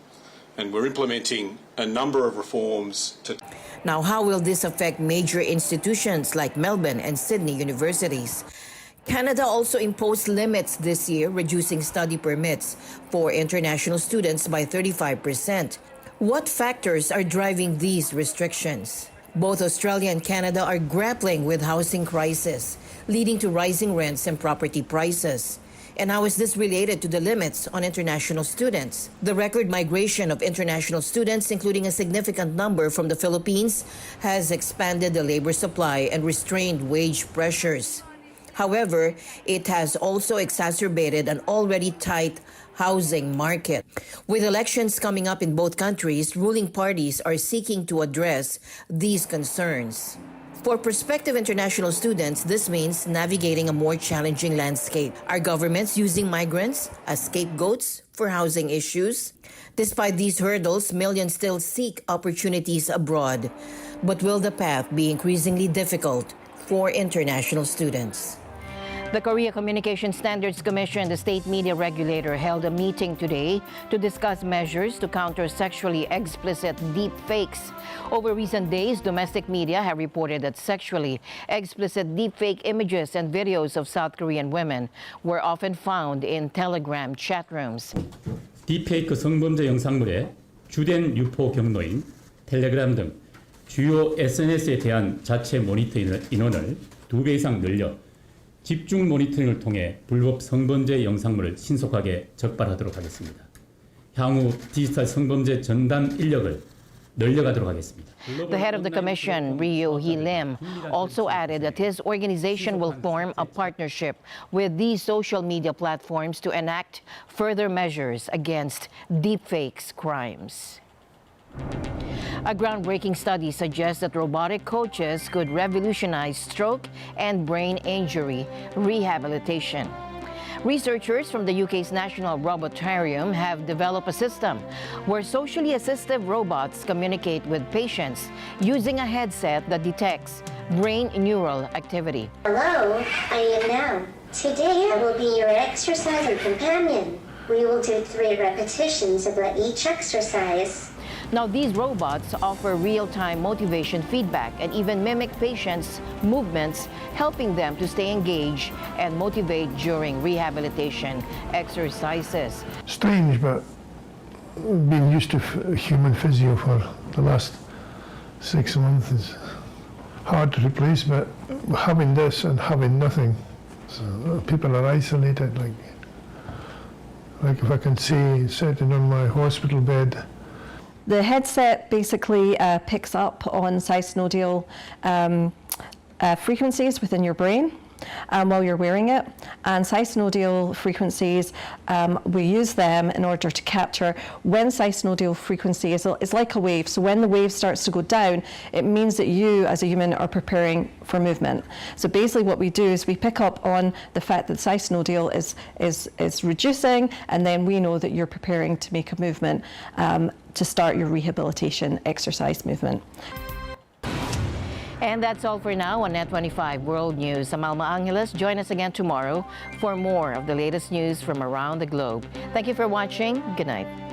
And we're implementing a number of reforms to... Now, how will this affect major institutions like Melbourne and Sydney universities? Canada also imposed limits this year, reducing study permits for international students by 35%. What factors are driving these restrictions? Both Australia and Canada are grappling with housing crisis, leading to rising rents and property prices. And how is this related to the limits on international students? The record migration of international students, including a significant number from the Philippines, has expanded the labor supply and restrained wage pressures. However, it has also exacerbated an already tight housing market. With elections coming up in both countries, ruling parties are seeking to address these concerns. For prospective international students, this means navigating a more challenging landscape. Are governments using migrants as scapegoats for housing issues? Despite these hurdles, millions still seek opportunities abroad. But will the path be increasingly difficult for international students? The Korea Communication Standards Commission, the state media regulator, held a meeting today to discuss measures to counter sexually explicit deep fakes. Over recent days, domestic media have reported that sexually explicit deep fake images and videos of South Korean women were often found in Telegram chat rooms. 딥페이크 성범죄 영상물의 주된 유포 경로인 텔레그램 등 주요 SNS에 대한 자체 모니터 인원을 2배 이상 늘려 집중 모니터링을 통해 불법 성범죄 영상물을 신속하게 적발하도록 하겠습니다. 향후 디지털 성범죄 전담 인력을 늘려가도록 하겠습니다. The head of the commission, Ryu Hee-lim, also added that his organization will form a partnership with these social media platforms to enact further measures against deepfakes crimes. A groundbreaking study suggests that robotic coaches could revolutionize stroke and brain injury rehabilitation. Researchers from the UK's National Robotarium have developed a system where socially assistive robots communicate with patients using a headset that detects brain neural activity. Hello, I am now. Today I will be your exerciser companion. We will do 3 repetitions of each exercise. Now, these robots offer real-time motivation feedback and even mimic patients' movements, helping them to stay engaged and motivate during rehabilitation exercises. Strange, but being used to human physio for the last 6 months is hard to replace, but having this and having nothing, so people are isolated, like if I can see sitting on my hospital bed. The headset basically picks up on sinusoidal frequencies within your brain, while you're wearing it. And sinusoidal frequencies, we use them in order to capture when sinusoidal frequency is like a wave. So when the wave starts to go down, it means that you as a human are preparing for movement. So basically what we do is we pick up on the fact that sinusoidal is reducing, and then we know that you're preparing to make a movement to start your rehabilitation exercise movement. And that's all for now on Net25 World News. I'm Alma Angeles. Join us again tomorrow for more of the latest news from around the globe. Thank you for watching. Good night.